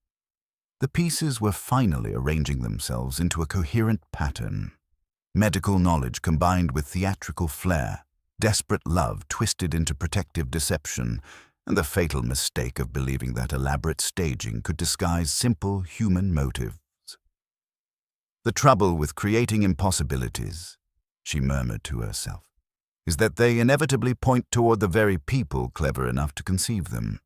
The pieces were finally arranging themselves into a coherent pattern. Medical knowledge combined with theatrical flair, desperate love twisted into protective deception, and the fatal mistake of believing that elaborate staging could disguise simple human motives. The trouble with creating impossibilities, she murmured to herself, is that they inevitably point toward the very people clever enough to conceive them.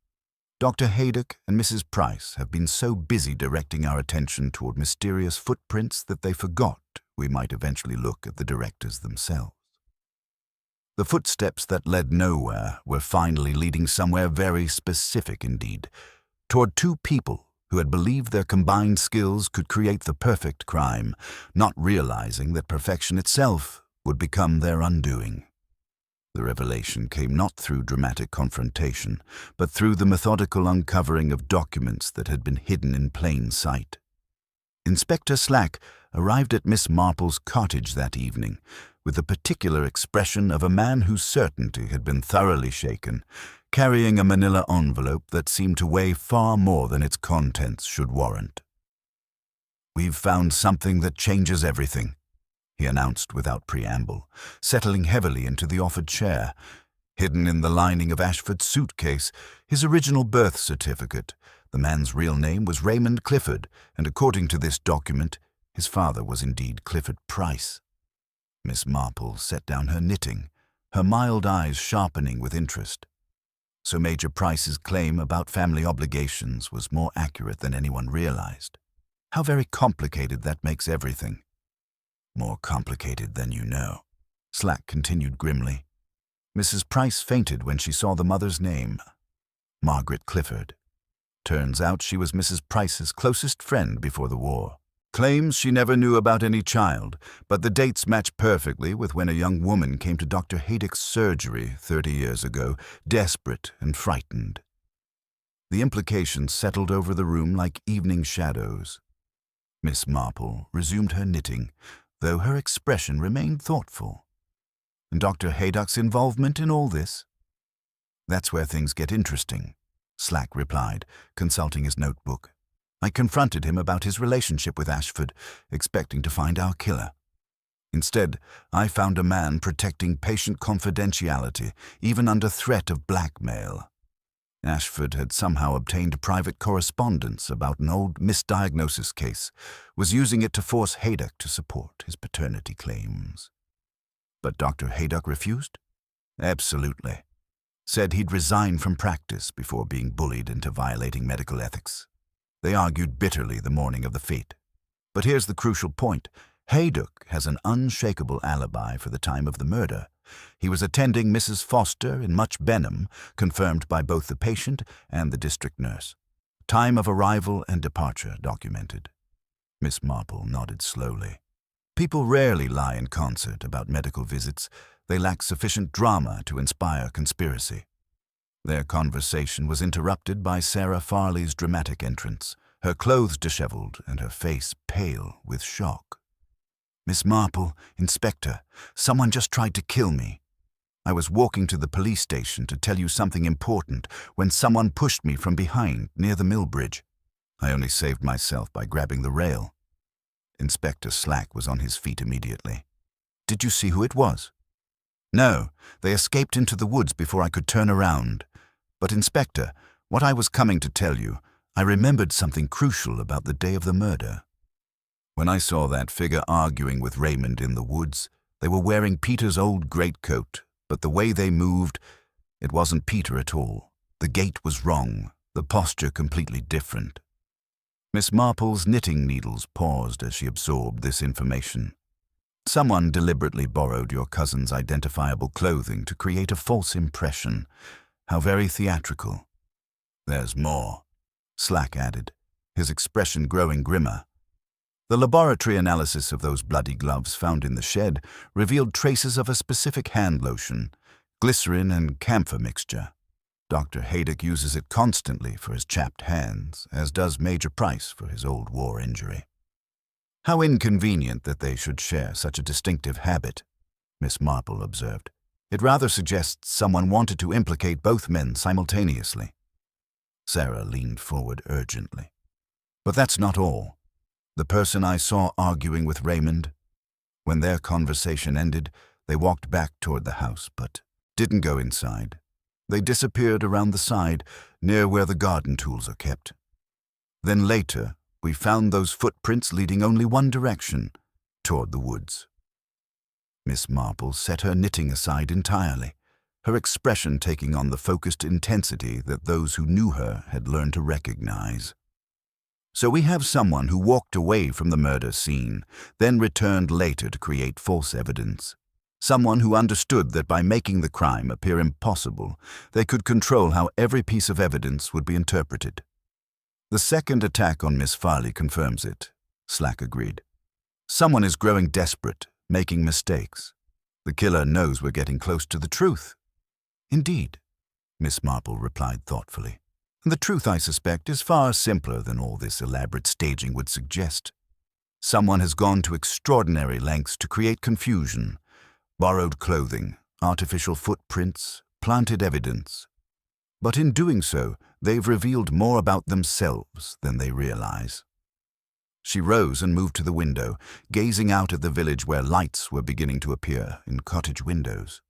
Dr. Haydock and Mrs. Price have been so busy directing our attention toward mysterious footprints that they forgot we might eventually look at the directors themselves. The footsteps that led nowhere were finally leading somewhere very specific indeed, toward two people who had believed their combined skills could create the perfect crime, not realizing that perfection itself would become their undoing. The revelation came not through dramatic confrontation, but through the methodical uncovering of documents that had been hidden in plain sight. Inspector Slack arrived at Miss Marple's cottage that evening with the particular expression of a man whose certainty had been thoroughly shaken, carrying a manila envelope that seemed to weigh far more than its contents should warrant. "We've found something that changes everything," he announced without preamble, settling heavily into the offered chair. Hidden in the lining of Ashford's suitcase, his original birth certificate. The man's real name was Raymond Clifford, and according to this document, his father was indeed Clifford Price. Miss Marple set down her knitting, her mild eyes sharpening with interest. So Major Price's claim about family obligations was more accurate than anyone realized. How very complicated that makes everything. "More complicated than you know," Slack continued grimly. Mrs. Price fainted when she saw the mother's name, Margaret Clifford. Turns out she was Mrs. Price's closest friend before the war. Claims she never knew about any child, but the dates match perfectly with when a young woman came to Dr. Haydock's surgery 30 years ago, desperate and frightened. The implications settled over the room like evening shadows. Miss Marple resumed her knitting, though her expression remained thoughtful. "And Dr. Haydock's involvement in all this?" "That's where things get interesting," Slack replied, consulting his notebook. "I confronted him about his relationship with Ashford, expecting to find our killer. Instead, I found a man protecting patient confidentiality, even under threat of blackmail. Ashford had somehow obtained private correspondence about an old misdiagnosis case, was using it to force Haydock to support his paternity claims. But Dr. Haydock refused? Absolutely. Said he'd resign from practice before being bullied into violating medical ethics. They argued bitterly the morning of the fete. But here's the crucial point. Haydock has an unshakable alibi for the time of the murder. He was attending Mrs. Foster in Much Benham, confirmed by both the patient and the district nurse. Time of arrival and departure documented. Miss Marple nodded slowly. People rarely lie in concert about medical visits. They lack sufficient drama to inspire conspiracy. Their conversation was interrupted by Sarah Farley's dramatic entrance, her clothes disheveled and her face pale with shock. "Miss Marple, Inspector, someone just tried to kill me. I was walking to the police station to tell you something important when someone pushed me from behind near the mill bridge. I only saved myself by grabbing the rail." Inspector Slack was on his feet immediately. "Did you see who it was?" "No, they escaped into the woods before I could turn around. But Inspector, what I was coming to tell you, I remembered something crucial about the day of the murder. When I saw that figure arguing with Raymond in the woods, they were wearing Peter's old greatcoat, but the way they moved, it wasn't Peter at all. The gait was wrong, the posture completely different." Miss Marple's knitting needles paused as she absorbed this information. "Someone deliberately borrowed your cousin's identifiable clothing to create a false impression. How very theatrical." "There's more," Slack added, his expression growing grimmer. "The laboratory analysis of those bloody gloves found in the shed revealed traces of a specific hand lotion, Glycerin and camphor mixture. Dr. Haydock uses it constantly for his chapped hands, as does Major Price for his old war injury. How inconvenient that they should share such a distinctive habit, Miss Marple observed. It rather suggests someone wanted to implicate both men simultaneously. Sarah leaned forward urgently. But that's not all. The person I saw arguing with Raymond, when their conversation ended, they walked back toward the house, but didn't go inside. They disappeared around the side, near where the garden tools are kept. Then later, we found those footprints leading only one direction, toward the woods. Miss Marple set her knitting aside entirely, her expression taking on the focused intensity that those who knew her had learned to recognize. So we have someone who walked away from the murder scene, then returned later to create false evidence. Someone who understood that by making the crime appear impossible, they could control how every piece of evidence would be interpreted. The second attack on Miss Farley confirms it, Slack agreed. Someone is growing desperate, making mistakes. The killer knows we're getting close to the truth. Indeed, Miss Marple replied thoughtfully. The truth, I suspect, is far simpler than all this elaborate staging would suggest. Someone has gone to extraordinary lengths to create confusion. Borrowed clothing, artificial footprints, planted evidence. But in doing so, they've revealed more about themselves than they realize. She rose and moved to the window, gazing out at the village where lights were beginning to appear in cottage windows.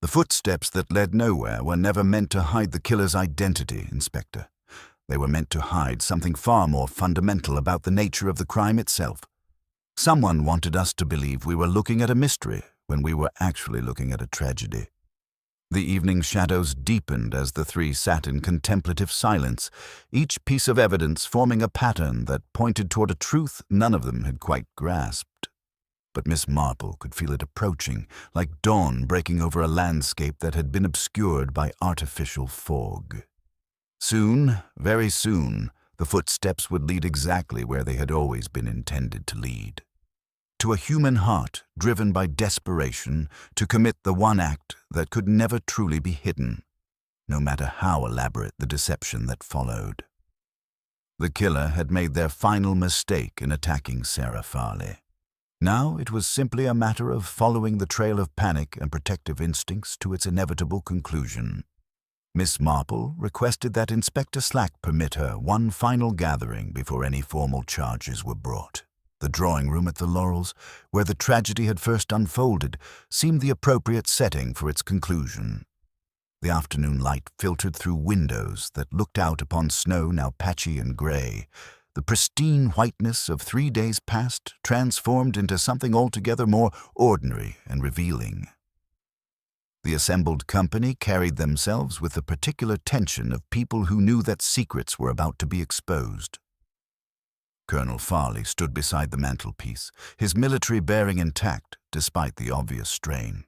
The footsteps that led nowhere were never meant to hide the killer's identity, Inspector. They were meant to hide something far more fundamental about the nature of the crime itself. Someone wanted us to believe we were looking at a mystery when we were actually looking at a tragedy. The evening shadows deepened as the three sat in contemplative silence, each piece of evidence forming a pattern that pointed toward a truth none of them had quite grasped. But Miss Marple could feel it approaching, like dawn breaking over a landscape that had been obscured by artificial fog. Soon, very soon, the footsteps would lead exactly where they had always been intended to lead. To a human heart driven by desperation to commit the one act that could never truly be hidden, no matter how elaborate the deception that followed. The killer had made their final mistake in attacking Sarah Farley. Now it was simply a matter of following the trail of panic and protective instincts to its inevitable conclusion. Miss Marple requested that Inspector Slack permit her one final gathering before any formal charges were brought. The drawing room at the Laurels, where the tragedy had first unfolded, seemed the appropriate setting for its conclusion. The afternoon light filtered through windows that looked out upon snow now patchy and gray, the pristine whiteness of 3 days past transformed into something altogether more ordinary and revealing. The assembled company carried themselves with the particular tension of people who knew that secrets were about to be exposed. Colonel Farley stood beside the mantelpiece, his military bearing intact despite the obvious strain.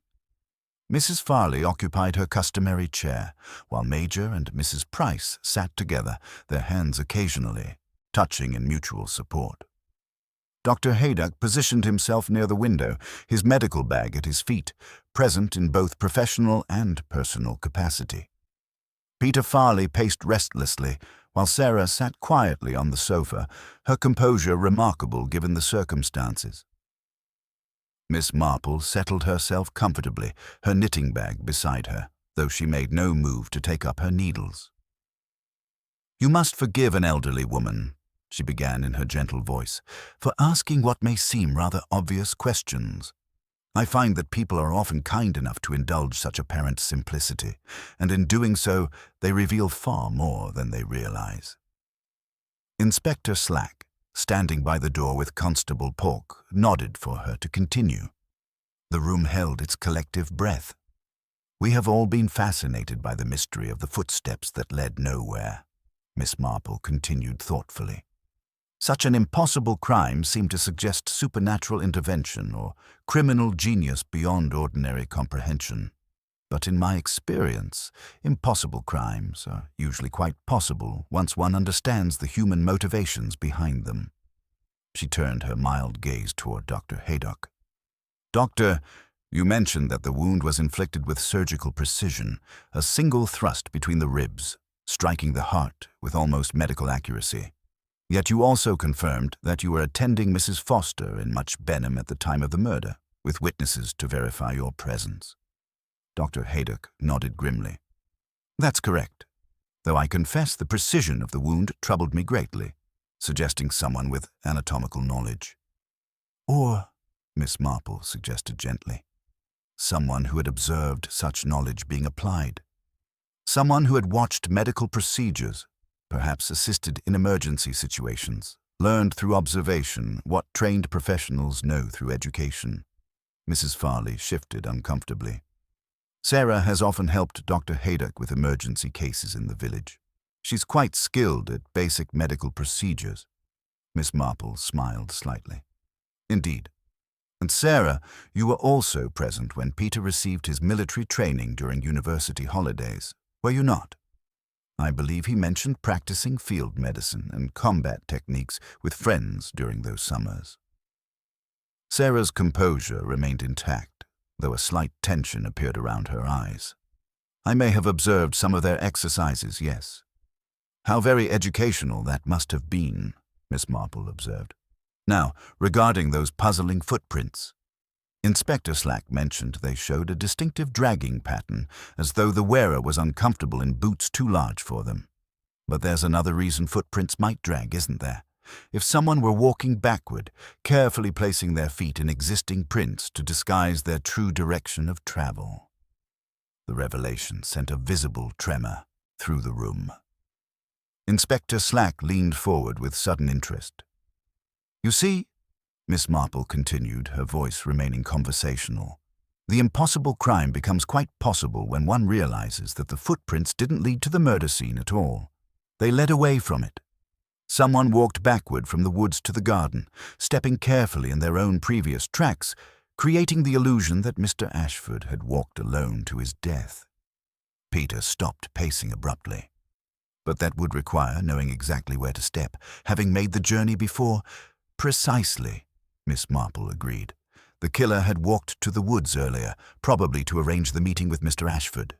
Mrs. Farley occupied her customary chair, while Major and Mrs. Price sat together, their hands occasionally touching in mutual support. Dr. Haydock positioned himself near the window, his medical bag at his feet, present in both professional and personal capacity. Peter Farley paced restlessly, while Sarah sat quietly on the sofa, her composure remarkable given the circumstances. Miss Marple settled herself comfortably, her knitting bag beside her, though she made no move to take up her needles. "You must forgive an elderly woman," she began in her gentle voice, "for asking what may seem rather obvious questions. I find that people are often kind enough to indulge such apparent simplicity, and in doing so, they reveal far more than they realize." Inspector Slack, standing by the door with Constable Polk, nodded for her to continue. The room held its collective breath. "We have all been fascinated by the mystery of the footsteps that led nowhere," Miss Marple continued thoughtfully. "Such an impossible crime seemed to suggest supernatural intervention or criminal genius beyond ordinary comprehension. But in my experience, impossible crimes are usually quite possible once one understands the human motivations behind them." She turned her mild gaze toward Dr. Haydock. "Doctor, You mentioned that the wound was inflicted with surgical precision, a single thrust between the ribs, striking the heart with almost medical accuracy. Yet you also confirmed that you were attending Mrs. Foster in Much Benham at the time of the murder, with witnesses to verify your presence. Dr. Haydock nodded grimly. That's correct, though I confess the precision of the wound troubled me greatly, suggesting someone with anatomical knowledge. Or, Miss Marple suggested gently, someone who had observed such knowledge being applied. Someone who had watched medical procedures, perhaps assisted in emergency situations, learned through observation what trained professionals know through education. Mrs. Farley shifted uncomfortably. Sarah has often helped Dr. Haydock with emergency cases in the village. She's quite skilled at basic medical procedures. Miss Marple smiled slightly. Indeed. And Sarah, you were also present when Peter received his military training during university holidays, were you not? I believe he mentioned practicing field medicine and combat techniques with friends during those summers. Sarah's composure remained intact, though a slight tension appeared around her eyes. I may have observed some of their exercises, yes. How very educational that must have been, Miss Marple observed. Now, regarding those puzzling footprints. Inspector Slack mentioned they showed a distinctive dragging pattern, as though the wearer was uncomfortable in boots too large for them. But there's another reason footprints might drag, isn't there? If someone were walking backward, carefully placing their feet in existing prints to disguise their true direction of travel. The revelation sent a visible tremor through the room. Inspector Slack leaned forward with sudden interest. You see, Miss Marple continued, her voice remaining conversational, the impossible crime becomes quite possible when one realizes that the footprints didn't lead to the murder scene at all. They led away from it. Someone walked backward from the woods to the garden, stepping carefully in their own previous tracks, creating the illusion that Mr. Ashford had walked alone to his death. Peter stopped pacing abruptly. But that would require knowing exactly where to step, having made the journey before. Precisely, Miss Marple agreed. The killer had walked to the woods earlier, probably to arrange the meeting with Mr. Ashford.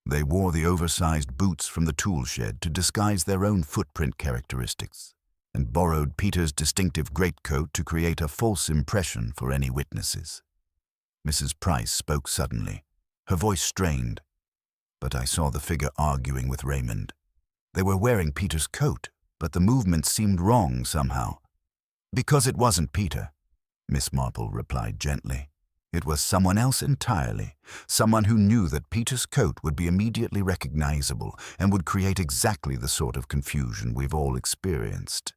They wore the oversized boots from the tool shed to disguise their own footprint characteristics, and borrowed Peter's distinctive greatcoat to create a false impression for any witnesses. Mrs. Price spoke suddenly, her voice strained. But I saw the figure arguing with Raymond. They were wearing Peter's coat, but the movement seemed wrong somehow. Because it wasn't Peter, Miss Marple replied gently. It was someone else entirely, someone who knew that Peter's coat would be immediately recognizable and would create exactly the sort of confusion we've all experienced.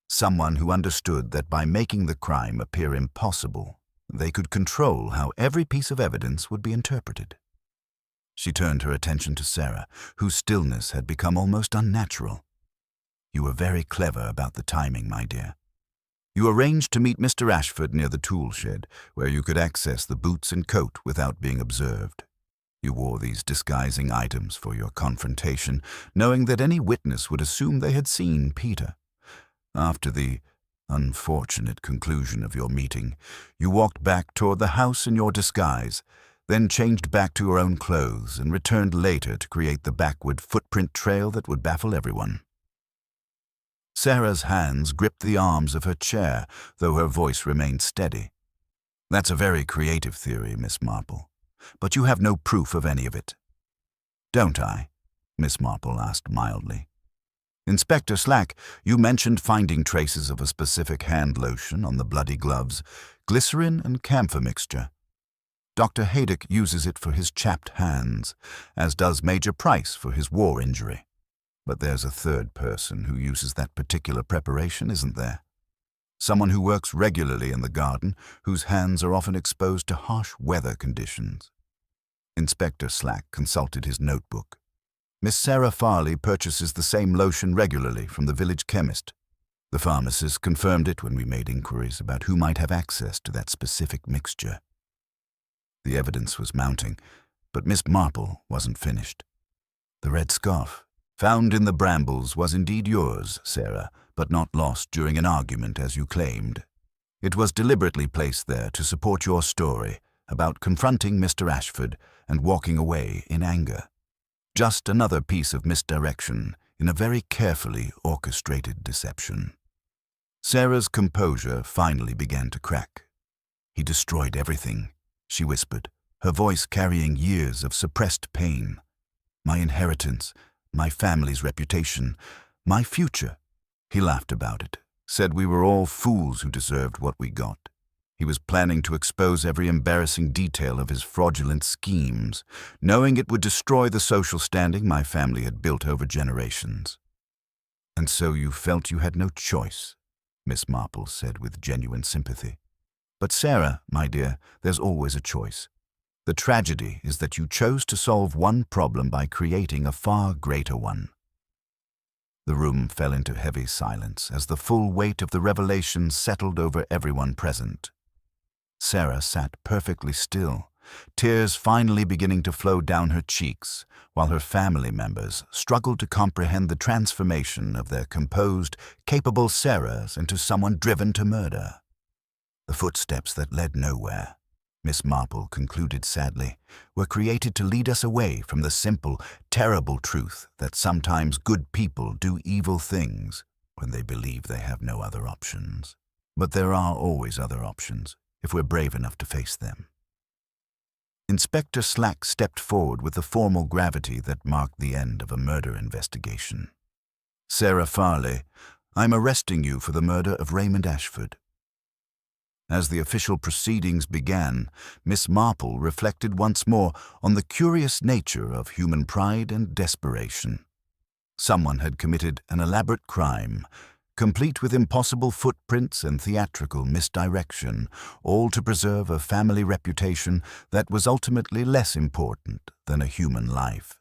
Someone who understood that by making the crime appear impossible, they could control how every piece of evidence would be interpreted. She turned her attention to Sarah, whose stillness had become almost unnatural. You were very clever about the timing, my dear. You arranged to meet Mr. Ashford near the tool shed, where you could access the boots and coat without being observed. You wore these disguising items for your confrontation, knowing that any witness would assume they had seen Peter. After the unfortunate conclusion of your meeting, you walked back toward the house in your disguise, then changed back to your own clothes and returned later to create the backward footprint trail that would baffle everyone. Sarah's hands gripped the arms of her chair, though her voice remained steady. That's a very creative theory, Miss Marple, but you have no proof of any of it. Don't I? Miss Marple asked mildly. Inspector Slack, you mentioned finding traces of a specific hand lotion on the bloody gloves, glycerin and camphor mixture. Dr. Haydock uses it for his chapped hands, as does Major Price for his war injury. But there's a third person who uses that particular preparation, isn't there? Someone who works regularly in the garden, whose hands are often exposed to harsh weather conditions. Inspector Slack consulted his notebook. Miss Sarah Farley purchases the same lotion regularly from the village chemist. The pharmacist confirmed it when we made inquiries about who might have access to that specific mixture. The evidence was mounting, but Miss Marple wasn't finished. The red scarf, found in the brambles, was indeed yours, Sarah, but not lost during an argument as you claimed. It was deliberately placed there to support your story, about confronting Mr. Ashford and walking away in anger. Just another piece of misdirection in a very carefully orchestrated deception. Sarah's composure finally began to crack. "He destroyed everything," she whispered, her voice carrying years of suppressed pain. "My inheritance, my family's reputation, my future." He laughed about it, said we were all fools who deserved what we got. He was planning to expose every embarrassing detail of his fraudulent schemes, knowing it would destroy the social standing my family had built over generations. "And so you felt you had no choice," Miss Marple said with genuine sympathy. "But Sarah, my dear, there's always a choice. The tragedy is that you chose to solve one problem by creating a far greater one." The room fell into heavy silence as the full weight of the revelation settled over everyone present. Sarah sat perfectly still, tears finally beginning to flow down her cheeks, while her family members struggled to comprehend the transformation of their composed, capable Sarahs into someone driven to murder. "The footsteps that led nowhere," Miss Marple concluded sadly, "were created to lead us away from the simple, terrible truth that sometimes good people do evil things when they believe they have no other options. But there are always other options, if we're brave enough to face them." Inspector Slack stepped forward with the formal gravity that marked the end of a murder investigation. "Sarah Farley, I'm arresting you for the murder of Raymond Ashford." As the official proceedings began, Miss Marple reflected once more on the curious nature of human pride and desperation. Someone had committed an elaborate crime, complete with impossible footprints and theatrical misdirection, all to preserve a family reputation that was ultimately less important than a human life.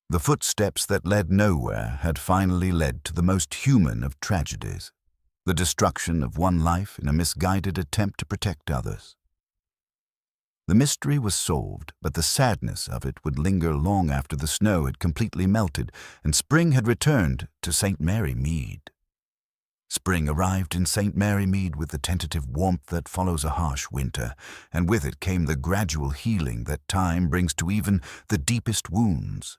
The footsteps that led nowhere had finally led to the most human of tragedies, the destruction of one life in a misguided attempt to protect others. The mystery was solved, but the sadness of it would linger long after the snow had completely melted and spring had returned to St. Mary Mead. Spring arrived in St. Mary Mead with the tentative warmth that follows a harsh winter, and with it came the gradual healing that time brings to even the deepest wounds.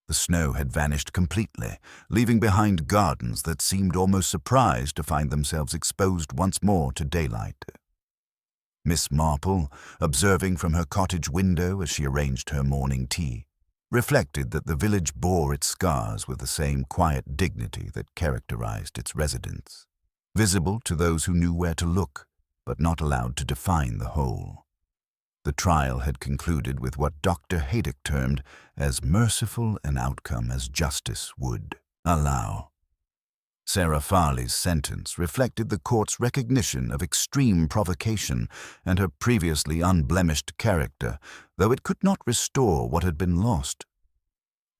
The snow had vanished completely, leaving behind gardens that seemed almost surprised to find themselves exposed once more to daylight. Miss Marple, observing from her cottage window as she arranged her morning tea, reflected that the village bore its scars with the same quiet dignity that characterized its residents, visible to those who knew where to look, but not allowed to define the whole. The trial had concluded with what Dr. Haydock termed as merciful an outcome as justice would allow. Sarah Farley's sentence reflected the court's recognition of extreme provocation and her previously unblemished character, though it could not restore what had been lost.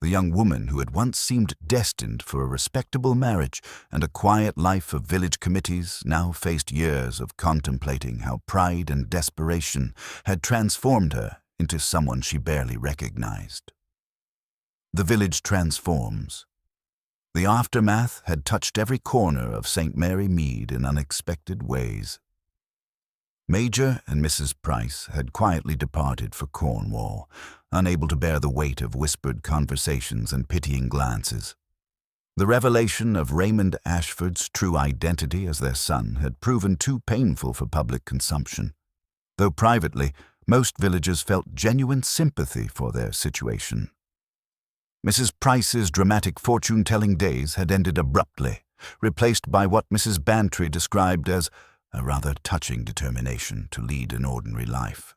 The young woman who had once seemed destined for a respectable marriage and a quiet life of village committees now faced years of contemplating how pride and desperation had transformed her into someone she barely recognized. The village transforms. The aftermath had touched every corner of St. Mary Mead in unexpected ways. Major and Mrs. Price had quietly departed for Cornwall, unable to bear the weight of whispered conversations and pitying glances. The revelation of Raymond Ashford's true identity as their son had proven too painful for public consumption, though privately most villagers felt genuine sympathy for their situation. Mrs. Price's dramatic fortune-telling days had ended abruptly, replaced by what Mrs. Bantry described as a rather touching determination to lead an ordinary life.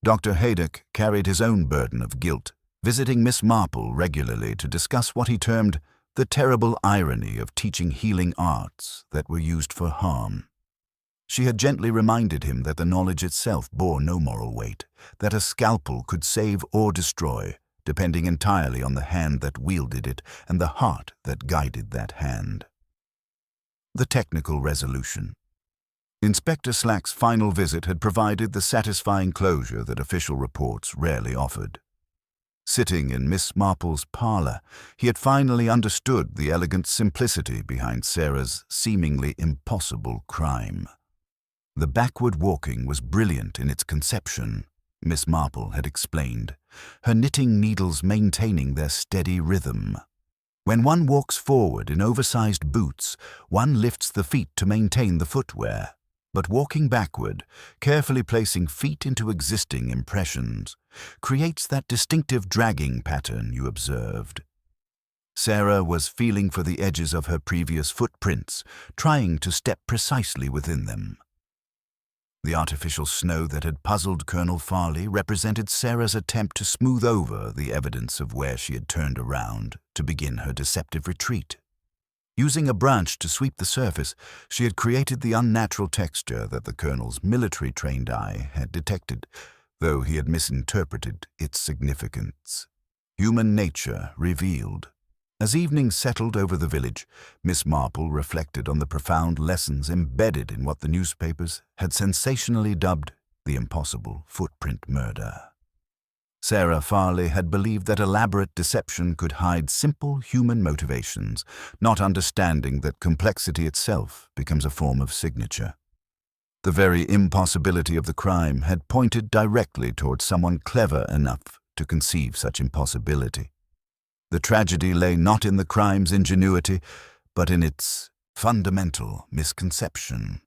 Dr. Haydock carried his own burden of guilt, visiting Miss Marple regularly to discuss what he termed the terrible irony of teaching healing arts that were used for harm. She had gently reminded him that the knowledge itself bore no moral weight, that a scalpel could save or destroy, depending entirely on the hand that wielded it and the heart that guided that hand. The technical resolution. Inspector Slack's final visit had provided the satisfying closure that official reports rarely offered. Sitting in Miss Marple's parlor, he had finally understood the elegant simplicity behind Sarah's seemingly impossible crime. The backward walking was brilliant in its conception, Miss Marple had explained, her knitting needles maintaining their steady rhythm. When one walks forward in oversized boots, one lifts the feet to maintain the footwear, but walking backward, carefully placing feet into existing impressions, creates that distinctive dragging pattern you observed. Sarah was feeling for the edges of her previous footprints, trying to step precisely within them. The artificial snow that had puzzled Colonel Farley represented Sarah's attempt to smooth over the evidence of where she had turned around to begin her deceptive retreat. Using a branch to sweep the surface, she had created the unnatural texture that the Colonel's military-trained eye had detected, though he had misinterpreted its significance. Human nature revealed. As evening settled over the village, Miss Marple reflected on the profound lessons embedded in what the newspapers had sensationally dubbed the impossible footprint murder. Sarah Farley had believed that elaborate deception could hide simple human motivations, not understanding that complexity itself becomes a form of signature. The very impossibility of the crime had pointed directly towards someone clever enough to conceive such impossibility. The tragedy lay not in the crime's ingenuity, but in its fundamental misconception.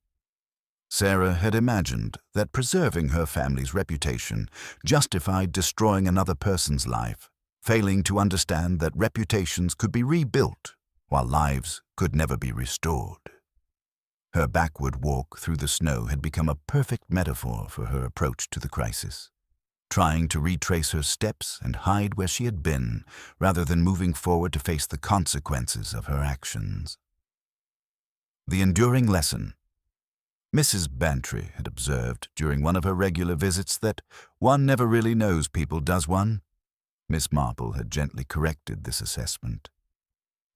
Sarah had imagined that preserving her family's reputation justified destroying another person's life, failing to understand that reputations could be rebuilt while lives could never be restored. Her backward walk through the snow had become a perfect metaphor for her approach to the crisis. Trying to retrace her steps and hide where she had been, rather than moving forward to face the consequences of her actions. The enduring lesson. Mrs. Bantry had observed during one of her regular visits that one never really knows people, does one? Miss Marple had gently corrected this assessment.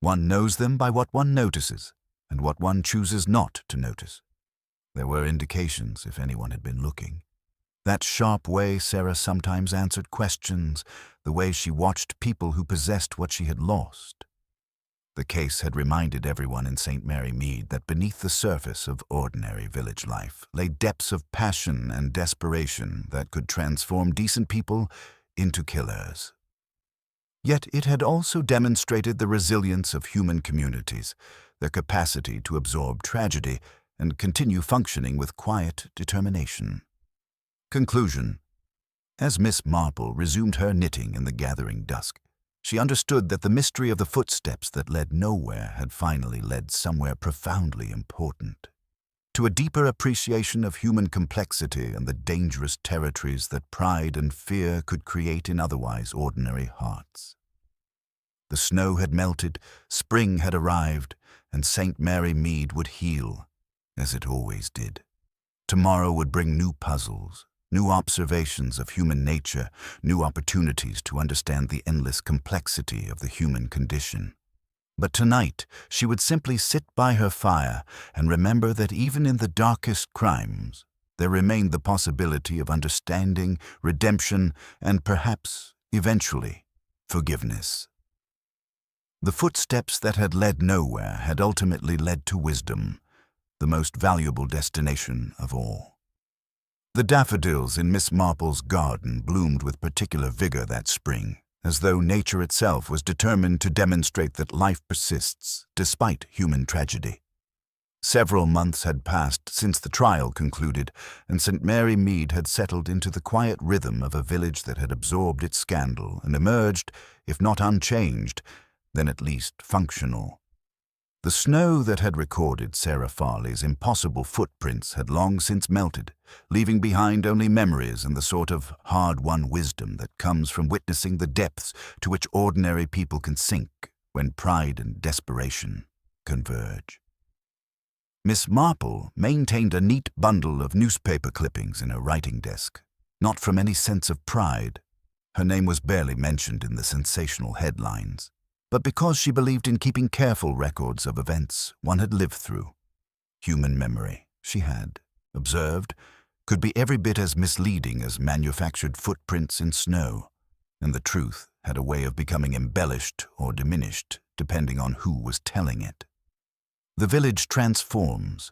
One knows them by what one notices, and what one chooses not to notice. There were indications if anyone had been looking. That sharp way Sarah sometimes answered questions, the way she watched people who possessed what she had lost. The case had reminded everyone in St. Mary Mead that beneath the surface of ordinary village life lay depths of passion and desperation that could transform decent people into killers. Yet it had also demonstrated the resilience of human communities, their capacity to absorb tragedy and continue functioning with quiet determination. Conclusion. As Miss Marple resumed her knitting in the gathering dusk, she understood that the mystery of the footsteps that led nowhere had finally led somewhere profoundly important, to a deeper appreciation of human complexity and the dangerous territories that pride and fear could create in otherwise ordinary hearts. The snow had melted, spring had arrived, and St. Mary Mead would heal, as it always did. Tomorrow would bring new puzzles, new observations of human nature, new opportunities to understand the endless complexity of the human condition. But tonight, she would simply sit by her fire and remember that even in the darkest crimes, there remained the possibility of understanding, redemption, and perhaps, eventually, forgiveness. The footsteps that had led nowhere had ultimately led to wisdom, the most valuable destination of all. The daffodils in Miss Marple's garden bloomed with particular vigor that spring, as though nature itself was determined to demonstrate that life persists despite human tragedy. Several months had passed since the trial concluded, and St. Mary Mead had settled into the quiet rhythm of a village that had absorbed its scandal and emerged, if not unchanged, then at least functional. The snow that had recorded Sarah Farley's impossible footprints had long since melted, leaving behind only memories and the sort of hard-won wisdom that comes from witnessing the depths to which ordinary people can sink when pride and desperation converge. Miss Marple maintained a neat bundle of newspaper clippings in her writing desk, not from any sense of pride. Her name was barely mentioned in the sensational headlines, but because she believed in keeping careful records of events one had lived through. Human memory, she had observed, could be every bit as misleading as manufactured footprints in snow, and the truth had a way of becoming embellished or diminished depending on who was telling it. The village transforms.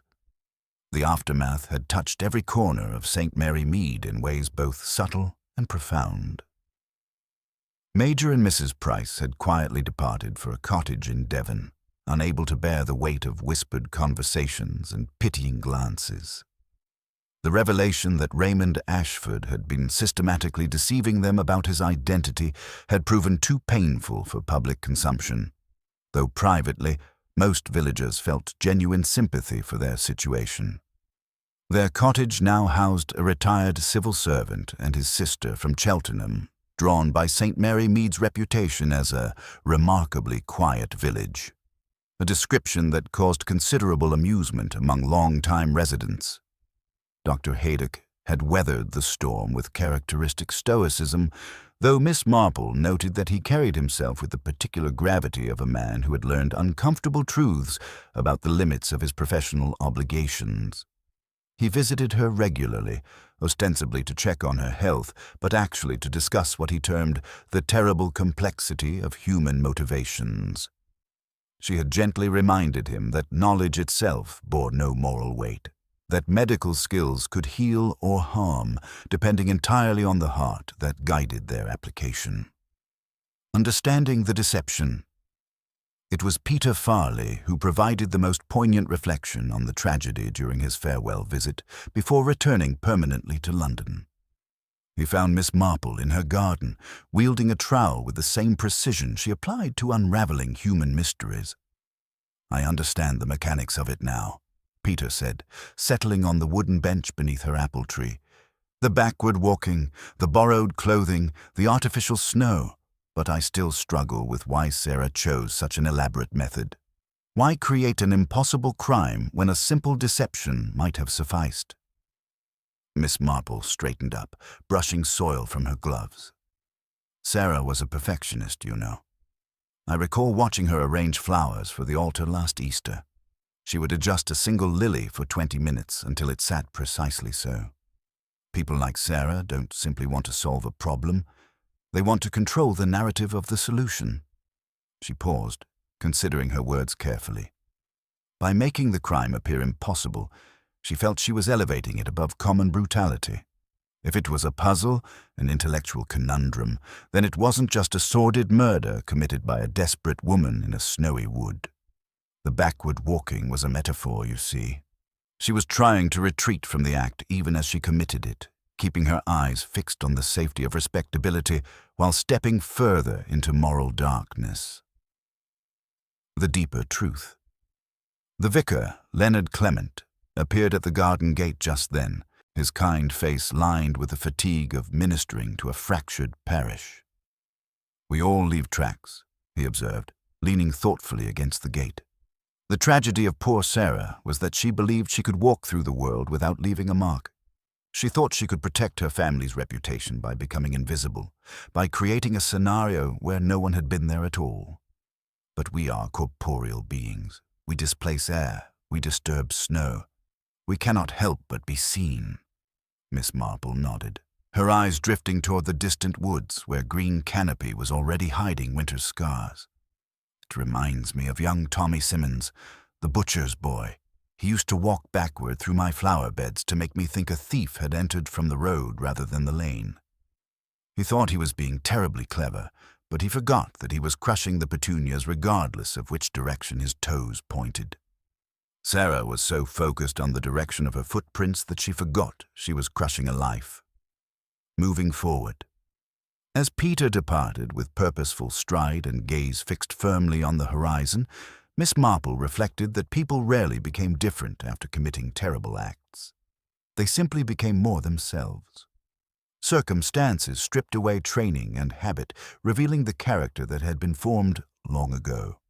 The aftermath had touched every corner of St. Mary Mead in ways both subtle and profound. Major and Mrs. Price had quietly departed for a cottage in Devon, unable to bear the weight of whispered conversations and pitying glances. The revelation that Raymond Ashford had been systematically deceiving them about his identity had proven too painful for public consumption, though privately, most villagers felt genuine sympathy for their situation. Their cottage now housed a retired civil servant and his sister from Cheltenham, drawn by St. Mary Mead's reputation as a remarkably quiet village, a description that caused considerable amusement among long-time residents. Dr. Haydock had weathered the storm with characteristic stoicism, though Miss Marple noted that he carried himself with the particular gravity of a man who had learned uncomfortable truths about the limits of his professional obligations. He visited her regularly, ostensibly to check on her health, but actually to discuss what he termed the terrible complexity of human motivations. She had gently reminded him that knowledge itself bore no moral weight, that medical skills could heal or harm, depending entirely on the heart that guided their application. Understanding the deception. It was Peter Farley who provided the most poignant reflection on the tragedy during his farewell visit before returning permanently to London. He found Miss Marple in her garden, wielding a trowel with the same precision she applied to unraveling human mysteries. "I understand the mechanics of it now," Peter said, settling on the wooden bench beneath her apple tree. "The backward walking, the borrowed clothing, the artificial snow. But I still struggle with why Sarah chose such an elaborate method. Why create an impossible crime when a simple deception might have sufficed?" Miss Marple straightened up, brushing soil from her gloves. "Sarah was a perfectionist, you know. I recall watching her arrange flowers for the altar last Easter. She would adjust a single lily for 20 minutes until it sat precisely so. People like Sarah don't simply want to solve a problem. They want to control the narrative of the solution." She paused, considering her words carefully. By making the crime appear impossible, she felt she was elevating it above common brutality. If it was a puzzle, an intellectual conundrum, then it wasn't just a sordid murder committed by a desperate woman in a snowy wood. The backward walking was a metaphor, you see. She was trying to retreat from the act even as she committed it, keeping her eyes fixed on the safety of respectability while stepping further into moral darkness. The deeper truth. The vicar, Leonard Clement, appeared at the garden gate just then, his kind face lined with the fatigue of ministering to a fractured parish. "We all leave tracks," he observed, leaning thoughtfully against the gate. The tragedy of poor Sarah was that she believed she could walk through the world without leaving a mark. She thought she could protect her family's reputation by becoming invisible, by creating a scenario where no one had been there at all. But we are corporeal beings. We displace air. We disturb snow. We cannot help but be seen. Miss Marple nodded, her eyes drifting toward the distant woods where green canopy was already hiding winter's scars. "It reminds me of young Tommy Simmons, the butcher's boy. He used to walk backward through my flower beds to make me think a thief had entered from the road rather than the lane. He thought he was being terribly clever, but he forgot that he was crushing the petunias regardless of which direction his toes pointed." Sarah was so focused on the direction of her footprints that she forgot she was crushing a life. Moving forward. As Peter departed with purposeful stride and gaze fixed firmly on the horizon, Miss Marple reflected that people rarely became different after committing terrible acts. They simply became more themselves. Circumstances stripped away training and habit, revealing the character that had been formed long ago.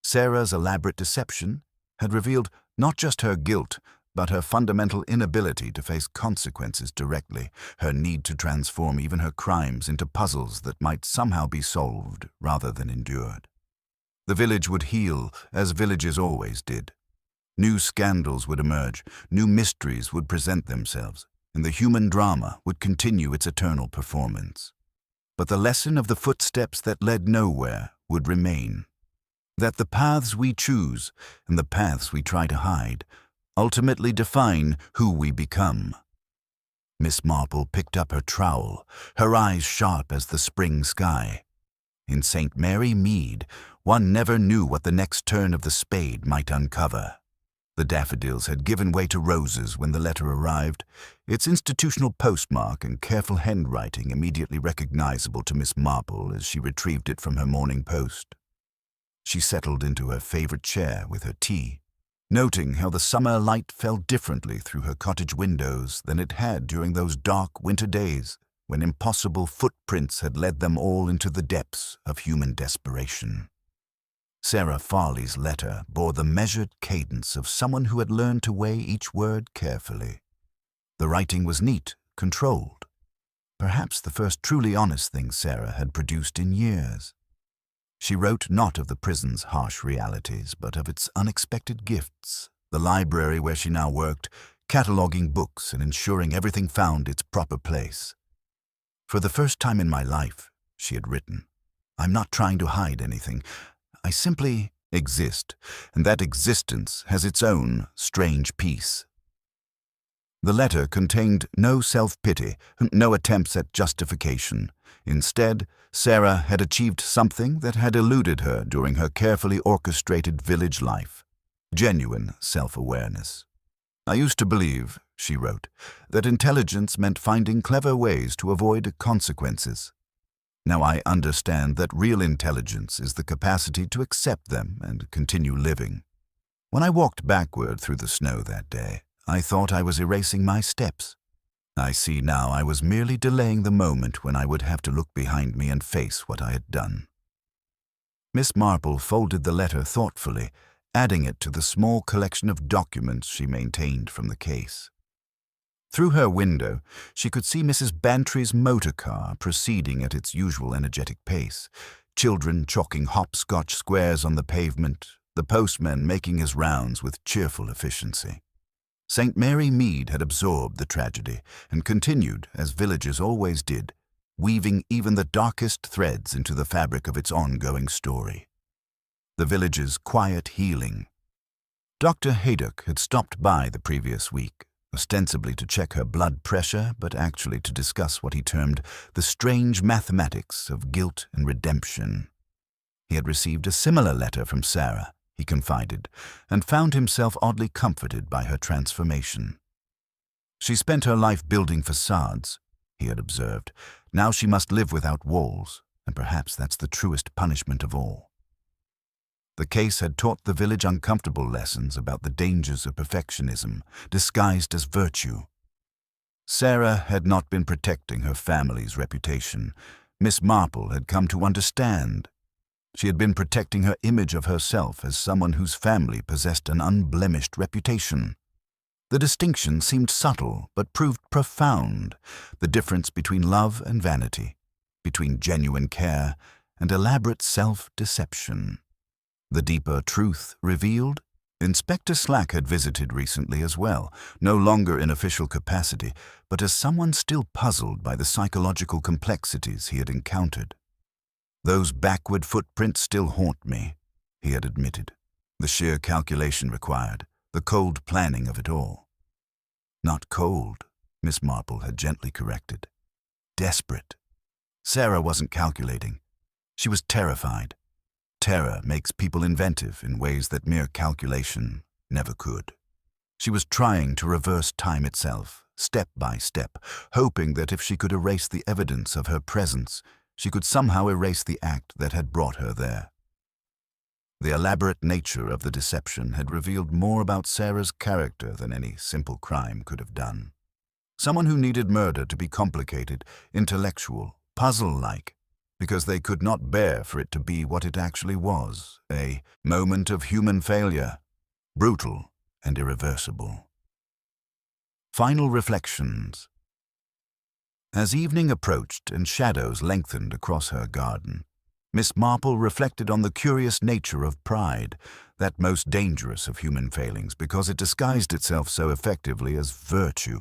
Sarah's elaborate deception had revealed not just her guilt, but her fundamental inability to face consequences directly, her need to transform even her crimes into puzzles that might somehow be solved rather than endured. The village would heal, as villages always did. New scandals would emerge, new mysteries would present themselves, and the human drama would continue its eternal performance. But the lesson of the footsteps that led nowhere would remain. That the paths we choose and the paths we try to hide ultimately define who we become. Miss Marple picked up her trowel, her eyes sharp as the spring sky. In St. Mary Mead, one never knew what the next turn of the spade might uncover. The daffodils had given way to roses when the letter arrived, its institutional postmark and careful handwriting immediately recognizable to Miss Marple as she retrieved it from her morning post. She settled into her favorite chair with her tea, noting how the summer light fell differently through her cottage windows than it had during those dark winter days when impossible footprints had led them all into the depths of human desperation. Sarah Farley's letter bore the measured cadence of someone who had learned to weigh each word carefully. The writing was neat, controlled. Perhaps the first truly honest thing Sarah had produced in years. She wrote not of the prison's harsh realities, but of its unexpected gifts, the library where she now worked, cataloging books and ensuring everything found its proper place. "For the first time in my life," she had written, "I'm not trying to hide anything. I simply exist, and that existence has its own strange peace." The letter contained no self-pity, no attempts at justification. Instead, Sarah had achieved something that had eluded her during her carefully orchestrated village life: genuine self-awareness. "I used to believe," she wrote, "that intelligence meant finding clever ways to avoid consequences. Now I understand that real intelligence is the capacity to accept them and continue living. When I walked backward through the snow that day, I thought I was erasing my steps. I see now I was merely delaying the moment when I would have to look behind me and face what I had done." Miss Marple folded the letter thoughtfully, adding it to the small collection of documents she maintained from the case. Through her window, she could see Mrs. Bantry's motor car proceeding at its usual energetic pace, children chalking hopscotch squares on the pavement, the postman making his rounds with cheerful efficiency. St. Mary Mead had absorbed the tragedy and continued, as villages always did, weaving even the darkest threads into the fabric of its ongoing story. The village's quiet healing. Dr. Haydock had stopped by the previous week, ostensibly to check her blood pressure, but actually to discuss what he termed the strange mathematics of guilt and redemption. He had received a similar letter from Sarah, he confided, and found himself oddly comforted by her transformation. "She spent her life building facades," he had observed. "Now she must live without walls, and perhaps that's the truest punishment of all." The case had taught the village uncomfortable lessons about the dangers of perfectionism, disguised as virtue. Sarah had not been protecting her family's reputation. Miss Marple had come to understand. She had been protecting her image of herself as someone whose family possessed an unblemished reputation. The distinction seemed subtle, but proved profound, the difference between love and vanity, between genuine care and elaborate self-deception. The deeper truth revealed, Inspector Slack had visited recently as well, no longer in official capacity, but as someone still puzzled by the psychological complexities he had encountered. "Those backward footprints still haunt me," he had admitted. "The sheer calculation required, the cold planning of it all." "Not cold," Miss Marple had gently corrected. "Desperate." Sarah wasn't calculating. She was terrified. Terror makes people inventive in ways that mere calculation never could. She was trying to reverse time itself, step by step, hoping that if she could erase the evidence of her presence, she could somehow erase the act that had brought her there. The elaborate nature of the deception had revealed more about Sarah's character than any simple crime could have done. Someone who needed murder to be complicated, intellectual, puzzle-like, because they could not bear for it to be what it actually was, a moment of human failure, brutal and irreversible. Final reflections. As evening approached and shadows lengthened across her garden, Miss Marple reflected on the curious nature of pride, that most dangerous of human failings because it disguised itself so effectively as virtue.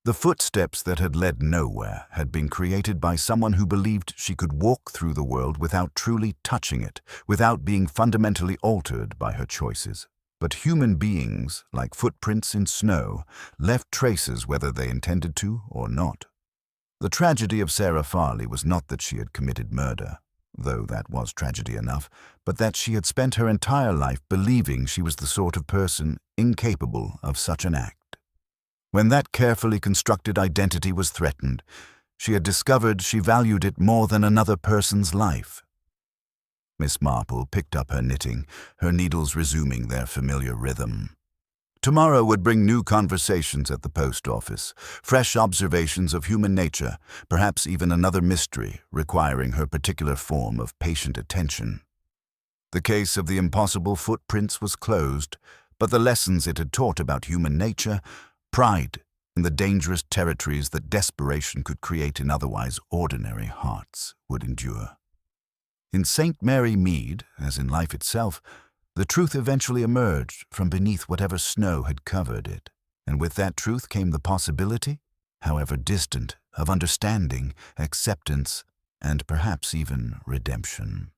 The footsteps that had led nowhere had been created by someone who believed she could walk through the world without truly touching it, without being fundamentally altered by her choices. But human beings, like footprints in snow, left traces whether they intended to or not. The tragedy of Sarah Farley was not that she had committed murder, though that was tragedy enough, but that she had spent her entire life believing she was the sort of person incapable of such an act. When that carefully constructed identity was threatened, she had discovered she valued it more than another person's life. Miss Marple picked up her knitting, her needles resuming their familiar rhythm. Tomorrow would bring new conversations at the post office, fresh observations of human nature, perhaps even another mystery requiring her particular form of patient attention. The case of the impossible footprints was closed, but the lessons it had taught about human nature, pride, and the dangerous territories that desperation could create in otherwise ordinary hearts would endure. In St. Mary Mead, as in life itself, the truth eventually emerged from beneath whatever snow had covered it, and with that truth came the possibility, however distant, of understanding, acceptance, and perhaps even redemption.